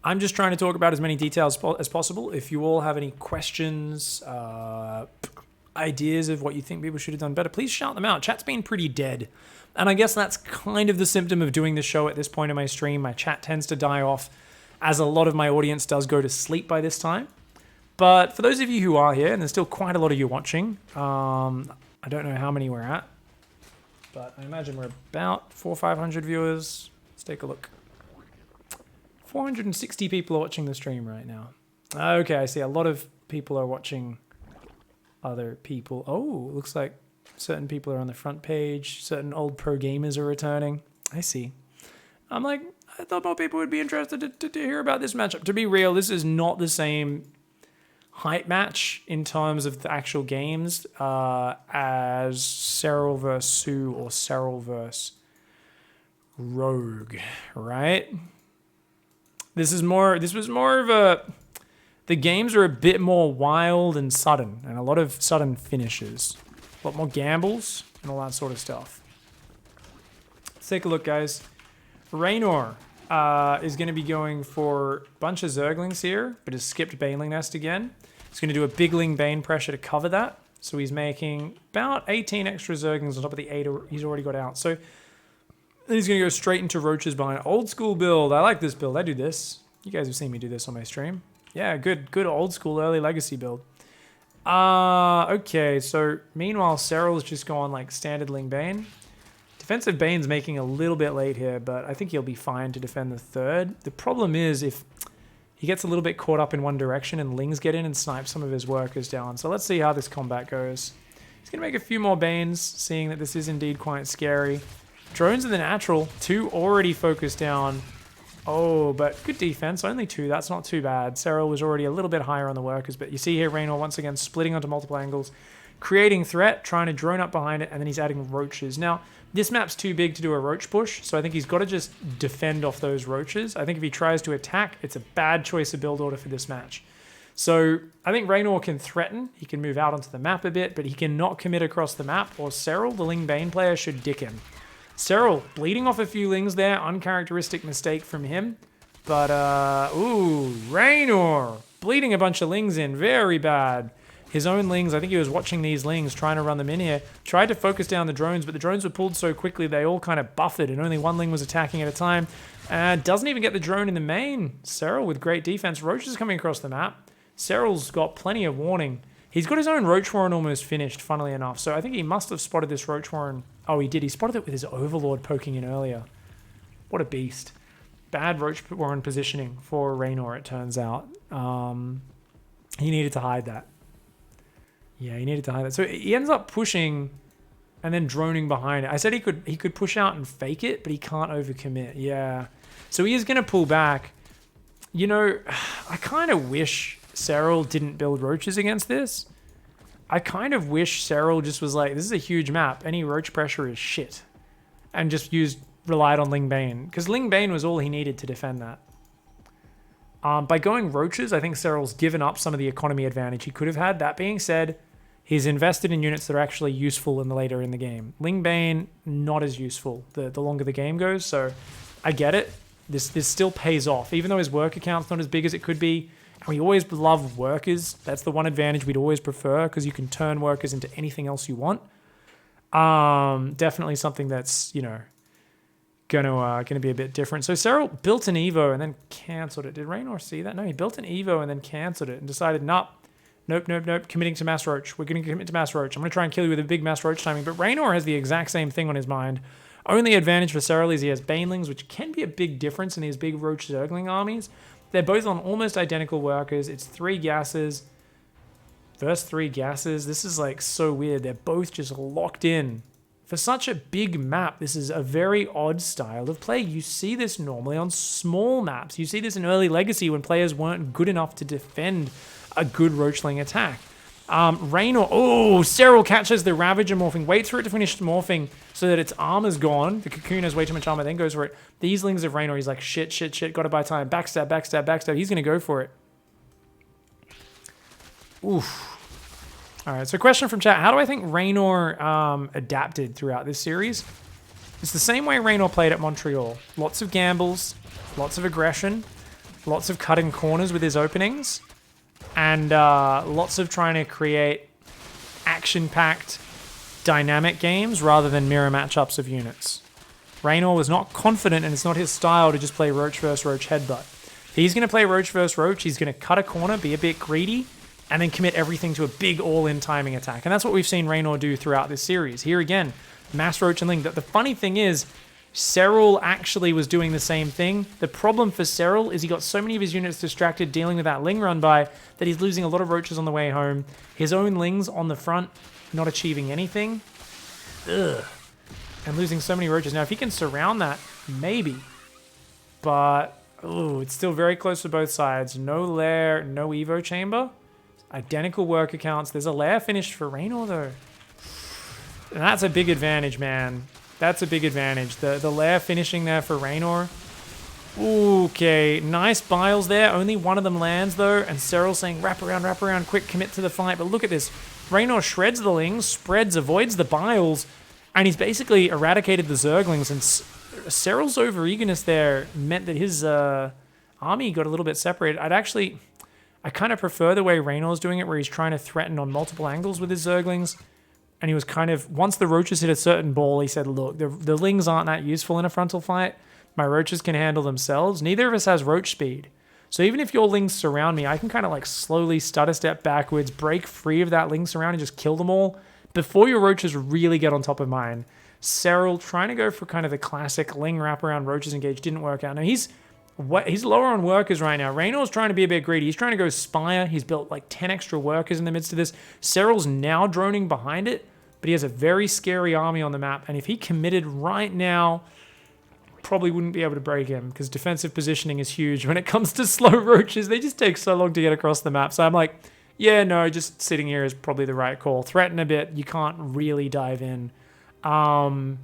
I'm just trying to talk about as many details as possible. If you all have any questions, ideas of what you think people should have done better, please shout them out. Chat's been pretty dead. And I guess that's kind of the symptom of doing the show at this point in my stream. My chat tends to die off as a lot of my audience does go to sleep by this time. But for those of you who are here, and there's still quite a lot of you watching, I don't know how many we're at, but I imagine we're about 400 or 500 viewers. Let's take a look. 460 people are watching the stream right now. Okay, I see a lot of people are watching other people. Oh, looks like certain people are on the front page. Certain old pro gamers are returning. I see. I'm like, I thought more people would be interested to hear about this matchup. To be real, this is not the same hype match in terms of the actual games as Serral vs. Sue or Serral vs. Rogue, right? This was more of a the games are a bit more wild and sudden, and a lot of sudden finishes. A lot more gambles and all that sort of stuff. Let's take a look, guys. Reynor is going to be going for a bunch of Zerglings here, but has skipped Baneling Nest again. He's going to do a Bigling Bane pressure to cover that. So he's making about 18 extra Zerglings on top of the 8 he's already got out. So then he's going to go straight into Roaches behind. Old school build. I like this build. I do this. You guys have seen me do this on my stream. Yeah, good old school early legacy build. Okay, so meanwhile, Serral's just gone like standard Ling Bane. Defensive Bane's making a little bit late here, but I think he'll be fine to defend the third. The problem is if he gets a little bit caught up in one direction and Lings get in and snipe some of his workers down. So let's see how this combat goes. He's going to make a few more Banes, seeing that this is indeed quite scary. Drones in the natural, 2 already focused down. Oh, but good defense, only 2, that's not too bad. Serral was already a little bit higher on the workers, but you see here Reynor once again splitting onto multiple angles, creating threat, trying to drone up behind it, and then he's adding roaches. Now, this map's too big to do a roach push, so I think he's got to just defend off those roaches. I think if he tries to attack, it's a bad choice of build order for this match. So I think Reynor can threaten, he can move out onto the map a bit, but he cannot commit across the map, or Serral, the Ling Bane player, should dick him. Serral bleeding off a few Lings there, uncharacteristic mistake from him. But, ooh, Reynor bleeding a bunch of Lings in, very bad. His own Lings, I think he was watching these Lings, trying to run them in here. Tried to focus down the drones, but the drones were pulled so quickly they all kind of buffered, and only one Ling was attacking at a time. Doesn't even get the drone in the main. Serral with great defense. Roach is coming across the map. Serral's got plenty of warning. He's got his own Roach Warren almost finished, funnily enough. So I think he must have spotted this Roach Warren. Oh, he did. He spotted it with his Overlord poking in earlier. What a beast. Bad Roach Warren positioning for Reynor, it turns out. He needed to hide that. Yeah, he needed to hide that. So he ends up pushing and then droning behind it. I said he could push out and fake it, but he can't overcommit. Yeah. So he is going to pull back. You know, I kind of wish Serral didn't build roaches against this. I kind of wish Serral just was like, this is a huge map. Any roach pressure is shit. And just relied on Ling Bane. Because Ling Bane was all he needed to defend that. By going roaches, I think Serral's given up some of the economy advantage he could have had. That being said, he's invested in units that are actually useful later in the game. Ling Bane, not as useful the longer the game goes. So I get it. This still pays off. Even though his worker count's not as big as it could be. And we always love workers. That's the one advantage we'd always prefer, because you can turn workers into anything else you want. Definitely something that's, you know, gonna be a bit different. So Serral built an Evo and then cancelled it. Did Reynor see that? No, he built an Evo and then cancelled it and decided, nope, committing to Mass Roach. We're going to commit to Mass Roach. I'm going to try and kill you with a big Mass Roach timing. But Reynor has the exact same thing on his mind. Only advantage for Serral is he has Banelings, which can be a big difference in his big Roach Zergling armies. They're both on almost identical workers. It's 3 gases versus 3 gases. This is like so weird. They're both just locked in. For such a big map, this is a very odd style of play. You see this normally on small maps. You see this in early Legacy when players weren't good enough to defend a good Roachling attack. Reynor, Serral catches the Ravager morphing, waits for it to finish morphing so that its armor's gone. The Cocoon has way too much armor, then goes for it. These Lings of Reynor, he's like, shit, gotta buy time. Backstab. He's gonna go for it. Oof. All right, so question from chat. How do I think Reynor adapted throughout this series? It's the same way Reynor played at Montreal. Lots of gambles, lots of aggression, lots of cutting corners with his openings, and lots of trying to create action-packed, dynamic games rather than mirror matchups of units. Reynor was not confident, and it's not his style to just play Roach versus Roach headbutt. If he's going to play Roach versus Roach, he's going to cut a corner, be a bit greedy, and then commit everything to a big all-in timing attack. And that's what we've seen Reynor do throughout this series. Here again, Mass Roach and Ling. The funny thing is, Serral actually was doing the same thing. The problem for Serral is he got so many of his units distracted dealing with that Ling run by that he's losing a lot of Roaches on the way home. His own Lings on the front, not achieving anything. Ugh. And losing so many Roaches. Now, if he can surround that, maybe. But, it's still very close to both sides. No lair, no Evo chamber. Identical worker counts. There's a lair finished for Reynor, though. And that's a big advantage, man. That's a big advantage. The lair finishing there for Reynor. Okay, nice biles there. Only one of them lands though, and Serral saying wrap around, quick, commit to the fight. But look at this. Reynor shreds the lings, spreads, avoids the biles, and he's basically eradicated the Zerglings. And Serral's over-eagerness there meant that his army got a little bit separated. I kind of prefer the way Reynor's doing it, where he's trying to threaten on multiple angles with his Zerglings. And he was kind of, once the roaches hit a certain ball, he said, look, the lings aren't that useful in a frontal fight. My roaches can handle themselves. Neither of us has roach speed. So even if your lings surround me, I can kind of like slowly stutter step backwards, break free of that ling surround and just kill them all before your roaches really get on top of mine. Serral trying to go for kind of the classic ling wraparound roaches engage didn't work out. Now he's lower on workers right now. Reynor's trying to be a bit greedy. He's trying to go spire. He's built like 10 extra workers in the midst of this. Serral's now droning behind it, but he has a very scary army on the map. And if he committed right now, probably wouldn't be able to break him because defensive positioning is huge. When it comes to slow roaches, they just take so long to get across the map. So I'm like, yeah, no, just sitting here is probably the right call. Threaten a bit. You can't really dive in. Mutas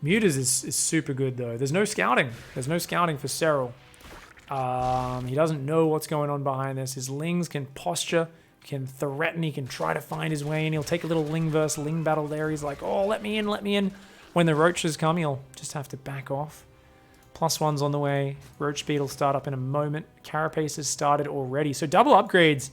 is super good though. There's no scouting. There's no scouting for Serral. He doesn't know what's going on behind this. His lings can posture, can threaten, he can try to find his way in. He'll take a little ling versus ling battle there. He's like, oh, let me in, let me in. When the roaches come, he'll just have to back off. +1's on the way. Roach speed will start up in a moment. Carapace has started already. So double upgrades,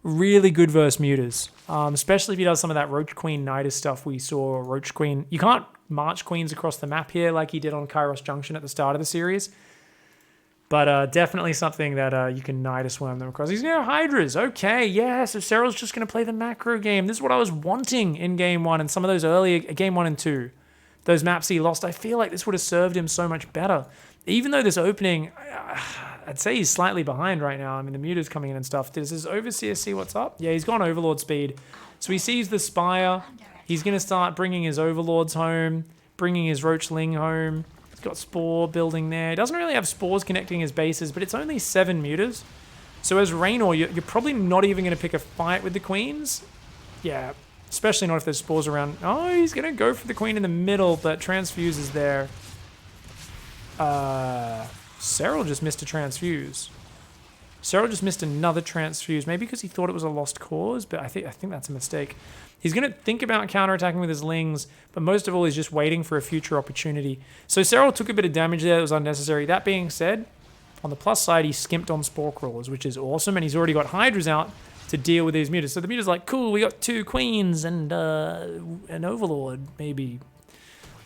really good versus mutas. Especially if he does some of that Roach Queen Nidus stuff we saw. Roach Queen, you can't march queens across the map here like he did on Kairos Junction at the start of the series. But definitely something that you can Nidus worm them across. He's going to Hydras. Okay, yeah, so Serral's just going to play the macro game. This is what I was wanting in Game 1 and some of those earlier, Game 1 and 2. Those maps he lost, I feel like this would have served him so much better. Even though this opening, I'd say he's slightly behind right now. I mean, the muta's coming in and stuff. Does his Overseer see what's up? Yeah, he's gone Overlord speed. So he sees the Spire. He's going to start bringing his Overlords home, bringing his Roachling home. He's got Spore building there. He doesn't really have Spores connecting his bases, but it's only 7 mutas. So as Reynor, you're probably not even going to pick a fight with the Queens. Yeah, especially not if there's Spores around. Oh, he's going to go for the Queen in the middle, but Transfuse is there. Serral just missed a Transfuse. Serral just missed another Transfuse, maybe because he thought it was a lost cause, but I think that's a mistake. He's going to think about counterattacking with his lings, but most of all, he's just waiting for a future opportunity. So Serral took a bit of damage there that was unnecessary. That being said, on the plus side, he skimped on Spore Crawlers, which is awesome, and he's already got Hydras out to deal with these mutas. So the muta's like, cool, we got 2 Queens and an Overlord, maybe.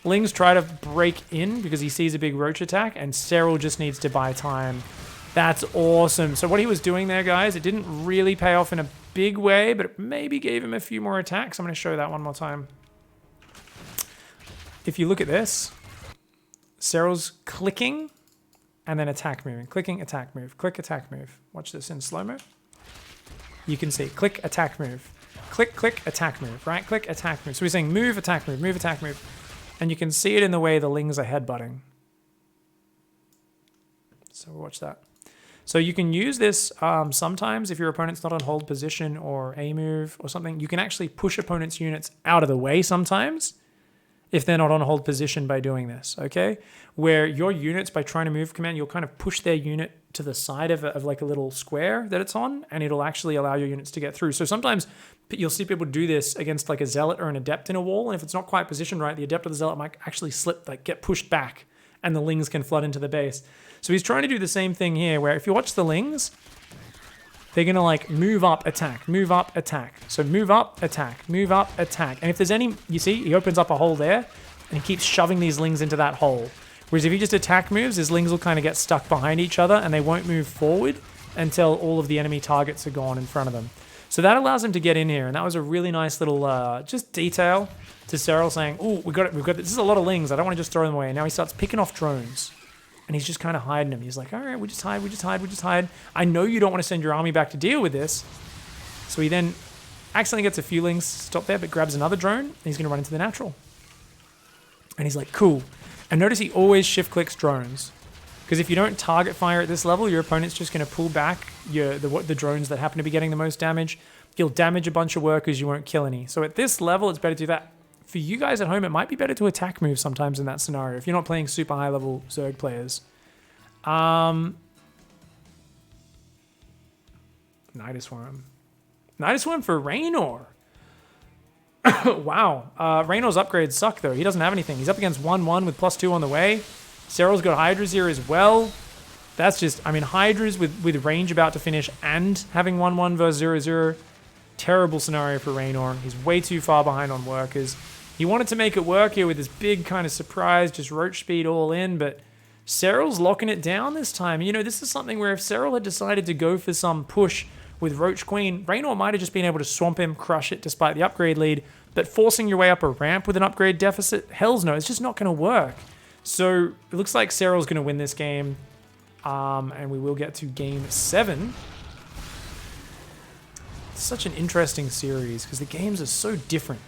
Lings try to break in because he sees a big Roach attack, and Serral just needs to buy time. That's awesome. So what he was doing there, guys, it didn't really pay off in a big way, but it maybe gave him a few more attacks. I'm going to show that one more time. If you look at this, Serral's clicking and then attack moving. Clicking, attack move. Click, attack move. Watch this in slow-mo. You can see click, attack move. Click, click, attack move. Right click, attack move. So he's saying move, attack move, move, attack move. And you can see it in the way the lings are headbutting. So watch that. So you can use this sometimes if your opponent's not on hold position or A move or something. You can actually push opponent's units out of the way sometimes if they're not on hold position by doing this, okay? Where your units, by trying to move command, you'll kind of push their unit to the side of like a little square that it's on, and it'll actually allow your units to get through. So sometimes you'll see people do this against like a Zealot or an Adept in a wall, and if it's not quite positioned right, the Adept or the Zealot might actually slip, like get pushed back, and the lings can flood into the base. So he's trying to do the same thing here, where if you watch the lings, they're going to like move up, attack, move up, attack. So move up, attack, move up, attack. And if there's any, you see, he opens up a hole there, and he keeps shoving these lings into that hole. Whereas if he just attack moves, his lings will kind of get stuck behind each other, and they won't move forward until all of the enemy targets are gone in front of them. So that allows him to get in here, and that was a really nice little just detail to Serral saying, "Oh, we've got this. This is a lot of lings. I don't want to just throw them away." And now he starts picking off drones. And he's just kind of hiding them. He's like, all right, we just hide, we just hide, we just hide. I know you don't want to send your army back to deal with this. So he then accidentally gets a few lings stopped there, but grabs another drone, and he's going to run into the natural. And he's like, cool. And notice he always shift clicks drones. Because if you don't target fire at this level, your opponent's just going to pull back the drones that happen to be getting the most damage. You'll damage a bunch of workers, you won't kill any. So at this level, it's better to do that for you guys at home, it might be better to attack move sometimes in that scenario if you're not playing super high level Zerg players. Nidus Worm. Nidus Worm for Reynor. Wow. Reynor's upgrades suck, though. He doesn't have anything. He's up against 1-1 with +2 on the way. Serral's got Hydras here as well. That's just, I mean, Hydras with range about to finish and having 1-1 versus 0-0. Terrible scenario for Reynor. He's way too far behind on workers. He wanted to make it work here with this big kind of surprise, just roach speed all in, but Serral's locking it down this time. You know, this is something where if Serral had decided to go for some push with Roach Queen, Reynor might have just been able to swamp him, crush it despite the upgrade lead, but forcing your way up a ramp with an upgrade deficit, hells no, it's just not going to work. So it looks like Serral's going to win this game, and we will get to game 7. It's such an interesting series because the games are so different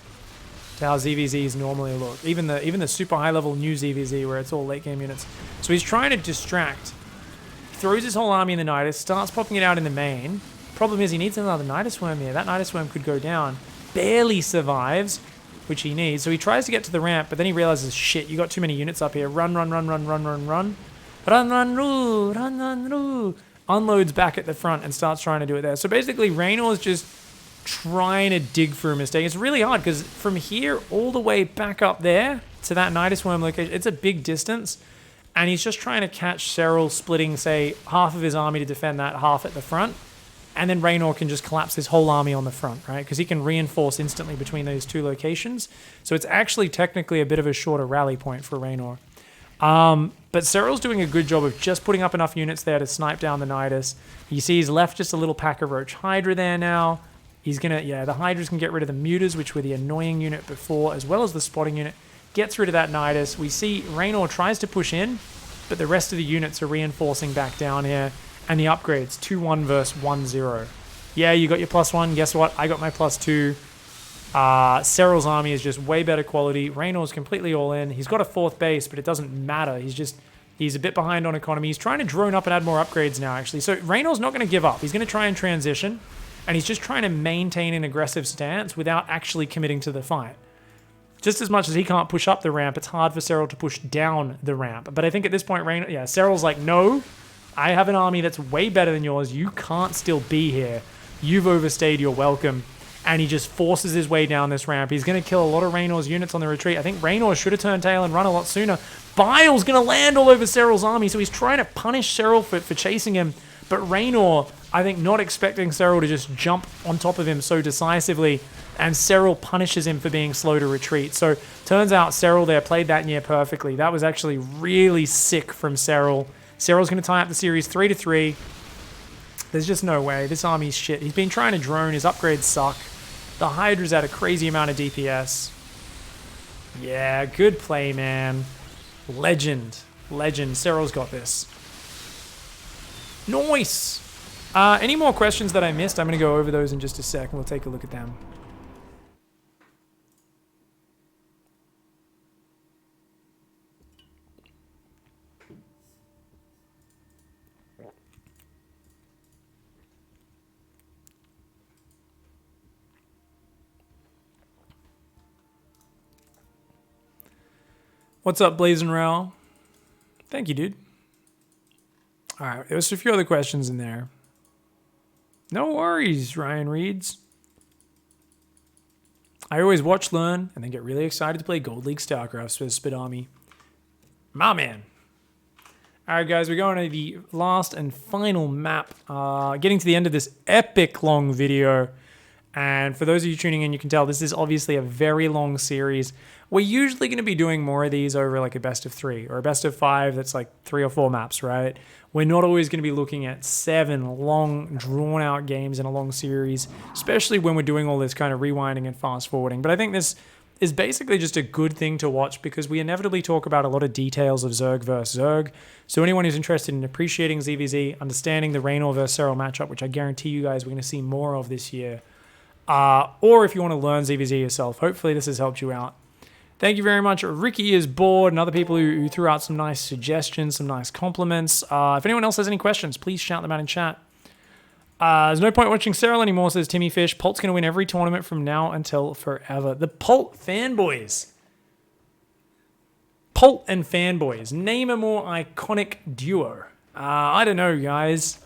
to how ZVZs normally look. Even the super high level new ZVZ where it's all late game units. So he's trying to distract. Throws his whole army in the Nidus, starts popping it out in the main. Problem is he needs another Nidus Worm here. That Nidus Worm could go down. Barely survives, which he needs. So he tries to get to the ramp, but then he realizes, shit, you got too many units up here. Run, run, run, run, run, run, run. Run, run, roo, run, run, roo. Unloads back at the front and starts trying to do it there. So basically, Reynor's just trying to dig for a mistake. It's really hard because from here all the way back up there to that Nidus Worm location, it's a big distance. And he's just trying to catch Serral splitting, say, half of his army to defend that half at the front. And then Reynor can just collapse his whole army on the front, right? Because he can reinforce instantly between those two locations. So it's actually technically a bit of a shorter rally point for Reynor. But Serral's doing a good job of just putting up enough units there to snipe down the Nidus. You see he's left just a little pack of Roach Hydra there now. He's going to, yeah, the Hydras can get rid of the Mutas, which were the annoying unit before, as well as the spotting unit. Gets rid of that Nidus. We see Reynor tries to push in, but the rest of the units are reinforcing back down here. And the upgrades, 2-1 versus 1-0. Yeah, you got your +1. Guess what? I got my +2. Serral's army is just way better quality. Reynor's completely all in. He's got a 4th base, but it doesn't matter. He's a bit behind on economy. He's trying to drone up and add more upgrades now, actually. So Reynor's not going to give up. He's going to try and transition. And he's just trying to maintain an aggressive stance without actually committing to the fight. Just as much as he can't push up the ramp, it's hard for Serral to push down the ramp. But I think at this point, Serral's like, no, I have an army that's way better than yours. You can't still be here. You've overstayed your welcome. And he just forces his way down this ramp. He's going to kill a lot of Reynor's units on the retreat. I think Reynor should have turned tail and run a lot sooner. Bile's going to land all over Serral's army, so he's trying to punish Serral for chasing him. But Reynor, I think, not expecting Serral to just jump on top of him so decisively, and Serral punishes him for being slow to retreat. So turns out Serral there played that near perfectly. That was actually really sick from Serral. Serral's going to tie up the series 3-3. There's just no way. This army's shit. He's been trying to drone. His upgrades suck. The Hydra's at a crazy amount of DPS. Yeah, good play, man. Legend. Legend. Serral's got this. Nice. Any more questions that I missed? I'm going to go over those in just a sec, and we'll take a look at them. What's up, Blazing Rail? Thank you, dude. All right, there was a few other questions in there. No worries, Ryan Reeds. I always watch, learn, and then get really excited to play Gold League StarCraft with Spit Army. My man. All right, guys, we're going to the last and final map. Getting to the end of this epic long video. And for those of you tuning in, you can tell this is obviously a very long series. We're usually going to be doing more of these over like a best of 3 or a best of 5 that's like 3 or 4 maps, right? We're not always going to be looking at 7 long, drawn-out games in a long series, especially when we're doing all this kind of rewinding and fast-forwarding. But I think this is basically just a good thing to watch because we inevitably talk about a lot of details of Zerg versus Zerg. So anyone who's interested in appreciating ZVZ, understanding the Reynor versus Serral matchup, which I guarantee you guys we're going to see more of this year, or if you want to learn ZVZ yourself, hopefully this has helped you out. Thank you very much. Ricky is bored and other people who threw out some nice suggestions, some nice compliments. If anyone else has any questions, please shout them out in chat. There's no point watching Serral anymore, says Timmy Fish. Polt's going to win every tournament from now until forever. The Polt fanboys. Polt and fanboys. Name a more iconic duo. I don't know, guys.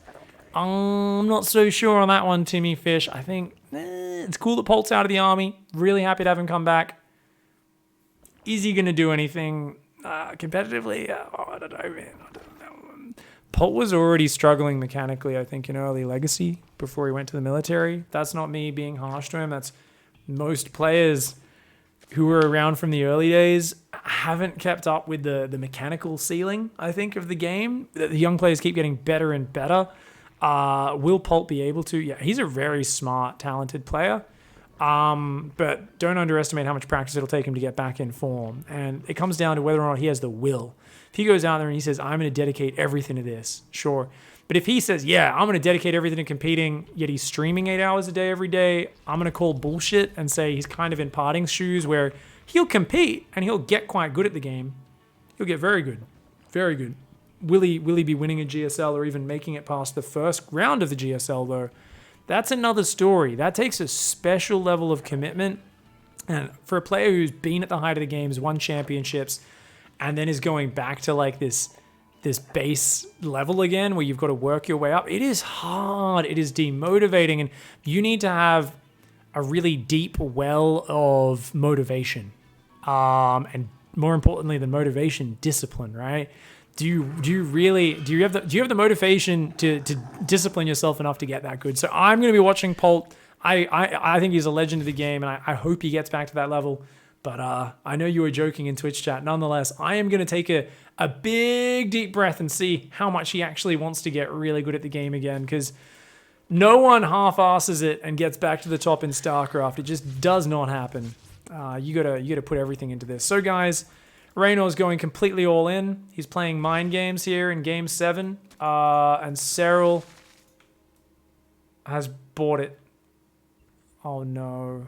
I'm not so sure on that one, Timmy Fish. I think it's cool that Polt's out of the army. Really happy to have him come back. Is he going to do anything competitively? I don't know, man. I don't know. Polt was already struggling mechanically, I think, in early Legacy before he went to the military. That's not me being harsh to him. That's most players who were around from the early days haven't kept up with the mechanical ceiling, I think, of the game. The young players keep getting better and better. Will Polt be able to? Yeah, he's a very smart, talented player. But don't underestimate how much practice it'll take him to get back in form. And it comes down to whether or not he has the will. If he goes out there and he says, I'm going to dedicate everything to this, sure. But if he says, yeah, I'm going to dedicate everything to competing, yet he's streaming 8 hours a day every day, I'm going to call bullshit and say he's kind of in Parting's shoes where he'll compete and he'll get quite good at the game. He'll get very good. Very good. Will he be winning a GSL or even making it past the first round of the GSL, though? That's another story. That takes a special level of commitment. And for a player who's been at the height of the games, won championships, and then is going back to like this base level again where you've got to work your way up, it is hard. It is demotivating. And you need to have a really deep well of motivation. And more importantly than motivation, discipline, right? Do you have the motivation to discipline yourself enough to get that good? So I'm going to be watching Polt. I think he's a legend of the game, and I hope he gets back to that level. But I know you were joking in Twitch chat. Nonetheless, I am going to take a big deep breath and see how much he actually wants to get really good at the game again, because no one half-asses it and gets back to the top in StarCraft. It just does not happen. You gotta put everything into this. So guys, Reynor's going completely all in. He's playing mind games here in Game 7. And Serral has bought it. Oh, no.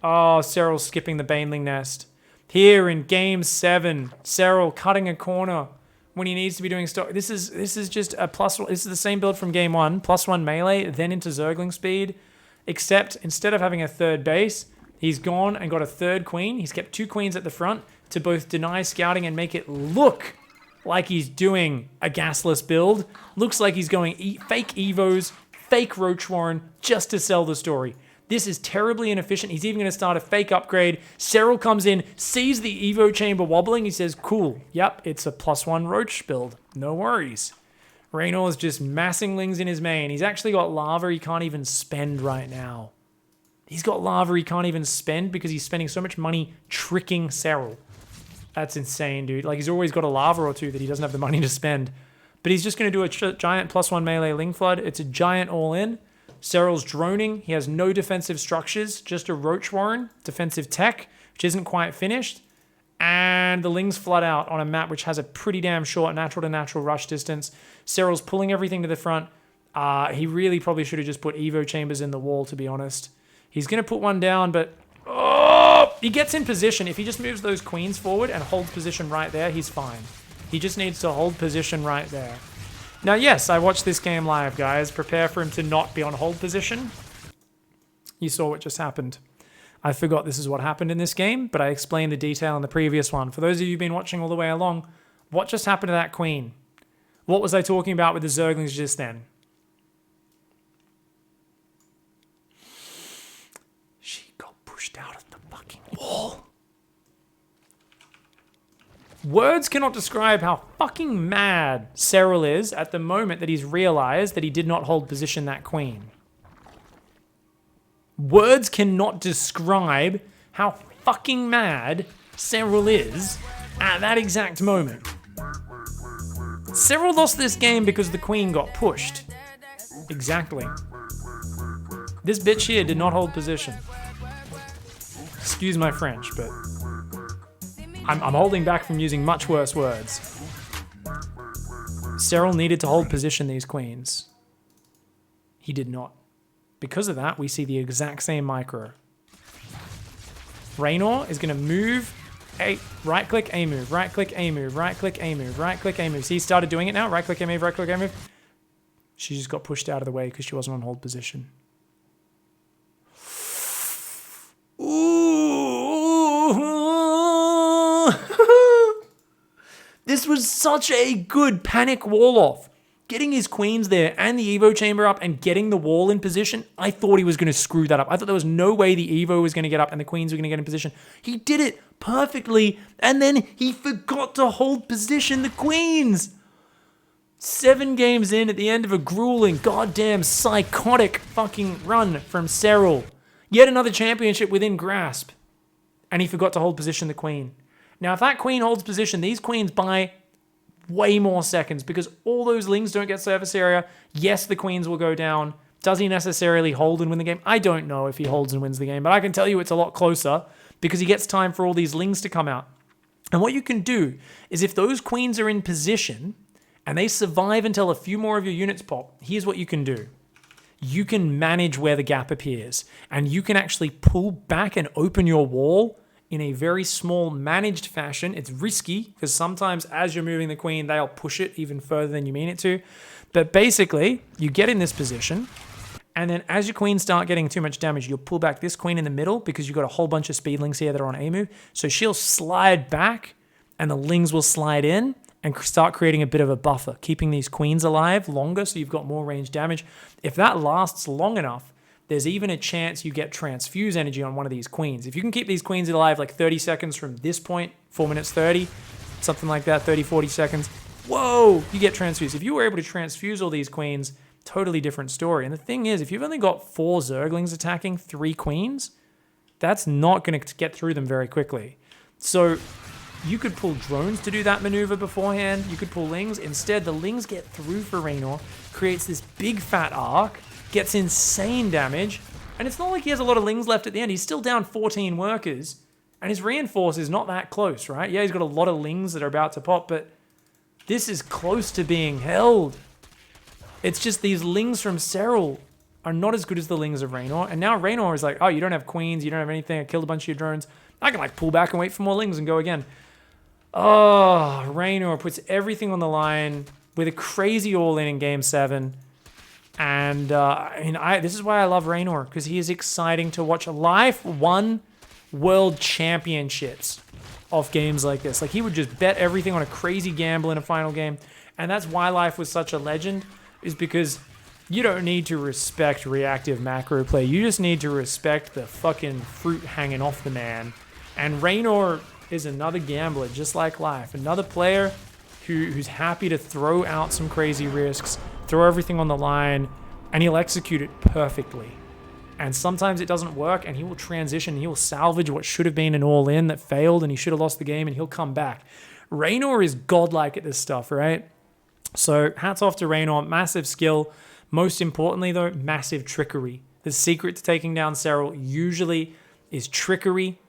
Oh, Serral's skipping the Baneling Nest. Here in Game 7, Serral cutting a corner when he needs to be doing stuff. This is just a plus. This is the same build from Game 1. +1 melee, then into Zergling speed. Except instead of having a third base, he's gone and got a third queen. He's kept 2 queens at the front to both deny scouting and make it look like he's doing a gasless build. Looks like he's going fake Evos, fake Roach Warren, just to sell the story. This is terribly inefficient. He's even going to start a fake upgrade. Serral comes in, sees the Evo chamber wobbling. He says, cool, yep, it's a +1 Roach build. No worries. Reynor is just massing lings in his main. He's actually got lava he can't even spend right now. He's got lava he can't even spend because he's spending so much money tricking Serral. That's insane, dude. Like, he's always got a lava or two that he doesn't have the money to spend. But he's just going to do a giant +1 melee Ling Flood. It's a giant all-in. Serral's droning. He has no defensive structures, just a Roach Warren, defensive tech, which isn't quite finished. And the Lings flood out on a map which has a pretty damn short natural-to-natural rush distance. Serral's pulling everything to the front. He really probably should have just put Evo chambers in the wall, to be honest. He's going to put one down, but he gets in position. If he just moves those queens forward and holds position right there, he's fine. He just needs to hold position right there. Now, yes, I watched this game live, guys. Prepare for him to not be on hold position. You saw what just happened. I forgot this is what happened in this game, but I explained the detail in the previous one. For those of you who've been watching all the way along, what just happened to that queen? What was I talking about with the Zerglings just then? She got pushed out of the fucking wall. Words cannot describe how fucking mad Serral is at the moment that he's realized that he did not hold position that queen. Words cannot describe how fucking mad Serral is at that exact moment. Serral lost this game because the queen got pushed. Exactly. This bitch here did not hold position. Excuse my French, but I'm holding back from using much worse words. Serral needed to hold position these queens. He did not. Because of that, we see the exact same micro. Reynor is going to move, right-click, A move, right-click, A move, right-click, A move, right-click, A move. See, he started doing it now. Right-click, A move, right-click, A move. She just got pushed out of the way because she wasn't on hold position. Ooh. This was such a good panic wall off. Getting his queens there and the Evo chamber up and getting the wall in position, I thought he was going to screw that up. I thought there was no way the Evo was going to get up and the queens were going to get in position. He did it perfectly, and then he forgot to hold position the queens. 7 games in at the end of a grueling, goddamn psychotic fucking run from Serral. Yet another championship within grasp. And he forgot to hold position the queen. Now, if that queen holds position, these queens buy way more seconds because all those lings don't get surface area. Yes, the queens will go down. Does he necessarily hold and win the game? I don't know if he holds and wins the game, but I can tell you it's a lot closer because he gets time for all these lings to come out. And what you can do is if those queens are in position and they survive until a few more of your units pop, here's what you can do. You can manage where the gap appears and you can actually pull back and open your wall in a very small managed fashion. It's risky because sometimes as you're moving the queen, they'll push it even further than you mean it to. But basically, you get in this position, and then as your queens start getting too much damage, you'll pull back this queen in the middle because you've got a whole bunch of speedlings here that are on A move. So she'll slide back, and the lings will slide in and start creating a bit of a buffer, keeping these queens alive longer so you've got more range damage. If that lasts long enough, there's even a chance you get transfuse energy on one of these queens. If you can keep these queens alive like 30 seconds from this point, 4 minutes 30, something like that, 30, 40 seconds, whoa, you get transfuse. If you were able to transfuse all these queens, totally different story. And the thing is, if you've only got 4 Zerglings attacking 3 queens, that's not going to get through them very quickly. So you could pull drones to do that maneuver beforehand. You could pull lings. Instead, the lings get through for Reynor, creates this big fat arc, gets insane damage, and it's not like he has a lot of lings left at the end. He's still down 14 workers, and his reinforce is not that close, right? Yeah, he's got a lot of lings that are about to pop, but this is close to being held. It's just these lings from Serral are not as good as the lings of Reynor, and now Reynor is like, oh, you don't have queens, you don't have anything, I killed a bunch of your drones. I can like pull back and wait for more lings and go again. Oh, Reynor puts everything on the line with a crazy all-in in Game 7. And this is why I love Reynor, because he is exciting to watch. Life won world championships off games like this. Like, he would just bet everything on a crazy gamble in a final game. And that's why Life was such a legend, is because you don't need to respect reactive macro play. You just need to respect the fucking fruit hanging off the man. And Reynor is another gambler, just like Life. Another player who's happy to throw out some crazy risks, throw everything on the line, and he'll execute it perfectly. And sometimes it doesn't work, and he will transition, he will salvage what should have been an all-in that failed, and he should have lost the game, and he'll come back. Reynor is godlike at this stuff, right? So hats off to Reynor, massive skill. Most importantly, though, massive trickery. The secret to taking down Serral usually is trickery,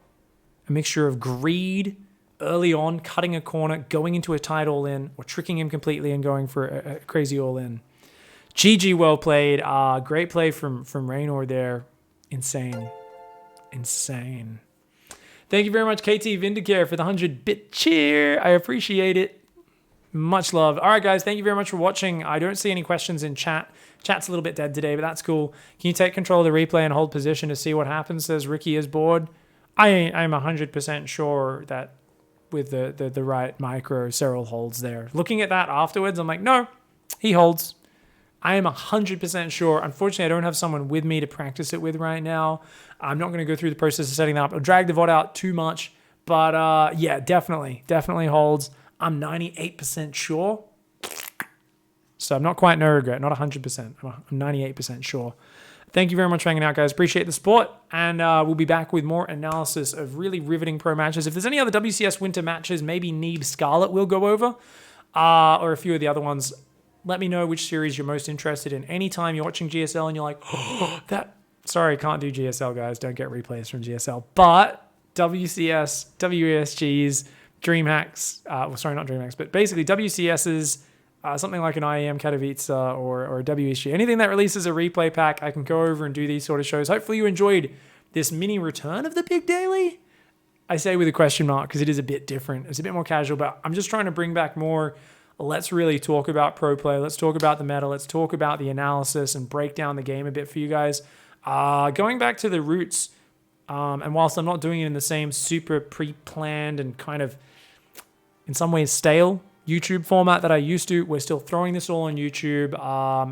a mixture of greed, early on, cutting a corner, going into a tight all-in, or tricking him completely and going for a crazy all-in. GG, well played. Great play from Reynor there. Insane. Insane. Thank you very much, KT Vindicare, for the 100-bit cheer. I appreciate it. Much love. All right, guys, thank you very much for watching. I don't see any questions in chat. Chat's a little bit dead today, but that's cool. Can you take control of the replay and hold position to see what happens? Says Ricky is bored. I'm 100% sure that with the right micro, Serral holds there. Looking at that afterwards, I'm like, no, he holds. I am 100% sure. Unfortunately, I don't have someone with me to practice it with right now. I'm not going to go through the process of setting that up. I'll drag the VOD out too much. But yeah, definitely holds. I'm 98% sure. So I'm not quite no regret, not 100%. I'm 98% sure. Thank you very much for hanging out, guys. Appreciate the support. And we'll be back with more analysis of really riveting pro matches. If there's any other WCS winter matches, maybe Neeb Scarlet we'll go over, or a few of the other ones. Let me know which series you're most interested in. Anytime you're watching GSL and you're like, oh, sorry, can't do GSL, guys. Don't get replays from GSL. But WCS, WESGs, DreamHacks, well, sorry, not DreamHacks, but basically WCSs, something like an IEM Katowice or a WESG. Anything that releases a replay pack, I can go over and do these sort of shows. Hopefully you enjoyed this mini return of the Pig Daily. I say with a question mark because it is a bit different. It's a bit more casual, but I'm just trying to bring back more let's really talk about pro play. Let's talk about the meta. Let's talk about the analysis and break down the game a bit for you guys. Going back to the roots, and whilst I'm not doing it in the same super pre-planned and kind of in some ways stale YouTube format that I used to, we're still throwing this all on YouTube.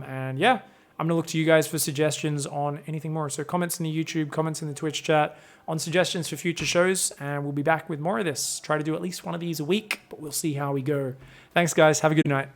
And yeah, I'm going to look to you guys for suggestions on anything more. So comments in the YouTube, comments in the Twitch chat on suggestions for future shows, and we'll be back with more of this. Try to do at least one of these a week, but we'll see how we go. Thanks, guys. Have a good night.